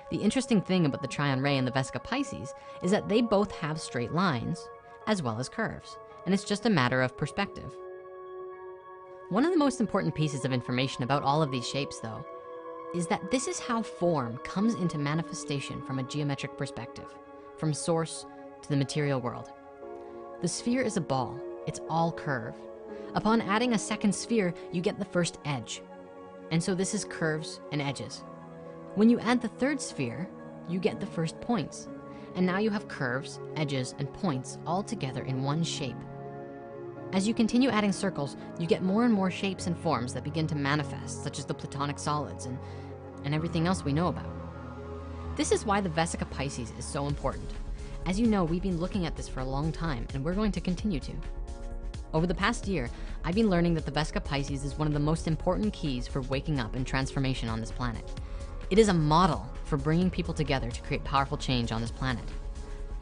The interesting thing about the Tryon ray and the vesica Pisces is that they both have straight lines as well as curves, and it's just a matter of perspective. One of the most important pieces of information about all of these shapes, though, is that this is how form comes into manifestation from a geometric perspective, from source to the material world. The sphere is a ball, it's all curve. Upon adding a second sphere, you get the first edge. And so this is curves and edges. When you add the third sphere, you get the first points. And now you have curves, edges, and points all together in one shape. As you continue adding circles, you get more and more shapes and forms that begin to manifest, such as the Platonic solids and everything else we know about. This is why the vesica Pisces is so important. As you know, we've been looking at this for a long time, and we're going to continue to. Over the past year, I've been learning that the vesica Pisces is one of the most important keys for waking up and transformation on this planet. It is a model for bringing people together to create powerful change on this planet.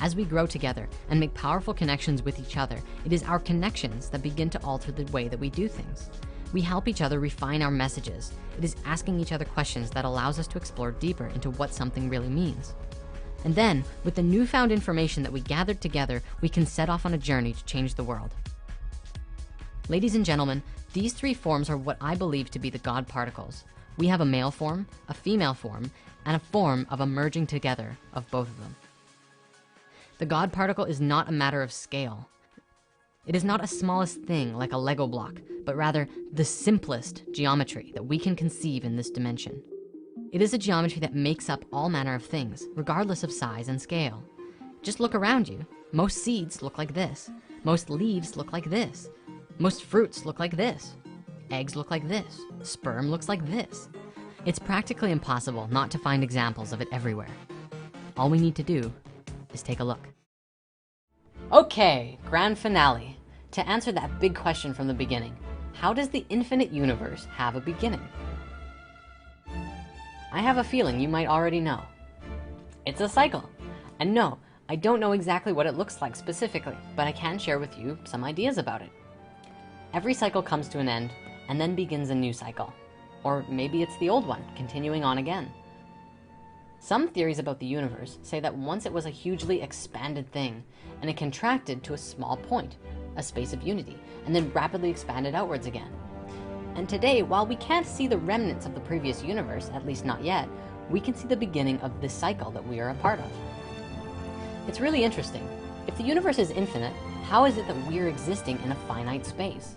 As we grow together and make powerful connections with each other, it is our connections that begin to alter the way that we do things. We help each other refine our messages. It is asking each other questions that allows us to explore deeper into what something really means. And then, with the newfound information that we gathered together, we can set off on a journey to change the world. Ladies and gentlemen, these 3 forms are what I believe to be the God particles. We have a male form, a female form, and a form of a merging together of both of them. The God particle is not a matter of scale. It is not a smallest thing like a Lego block, but rather the simplest geometry that we can conceive in this dimension. It is a geometry that makes up all manner of things, regardless of size and scale. Just look around you. Most seeds look like this. Most leaves look like this. Most fruits look like this. Eggs look like this. Sperm looks like this. It's practically impossible not to find examples of it everywhere. All we need to do is take a look. Okay, grand finale. To answer that big question from the beginning, how does the infinite universe have a beginning? I have a feeling you might already know. It's a cycle. And no, I don't know exactly what it looks like specifically, but I can share with you some ideas about it. Every cycle comes to an end and then begins a new cycle. Or maybe it's the old one, continuing on again. Some theories about the universe say that once it was a hugely expanded thing, and it contracted to a small point, a space of unity, and then rapidly expanded outwards again. And today, while we can't see the remnants of the previous universe, at least not yet, we can see the beginning of this cycle that we are a part of. It's really interesting. If the universe is infinite, how is it that we're existing in a finite space?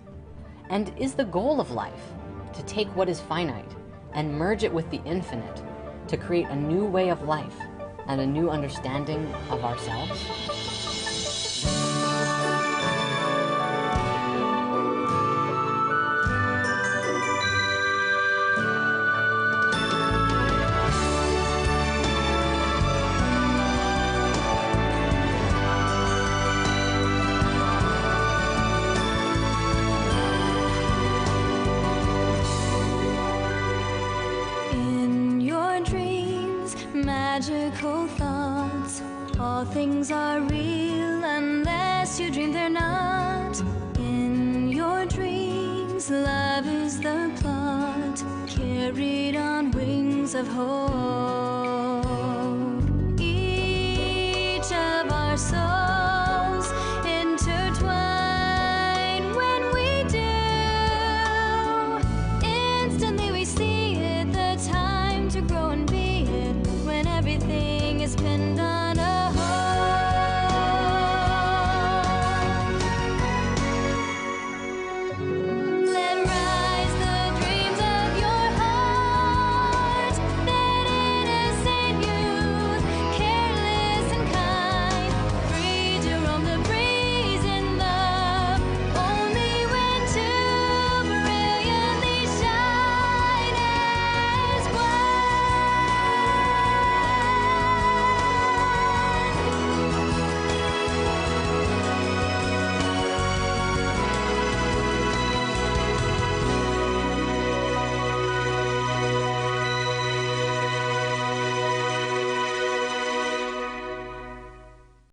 And is the goal of life to take what is finite and merge it with the infinite to create a new way of life and a new understanding of ourselves? Magical thoughts, all things are real unless you dream they're not. In your dreams, love is the plot, carried on wings of hope. Each of our souls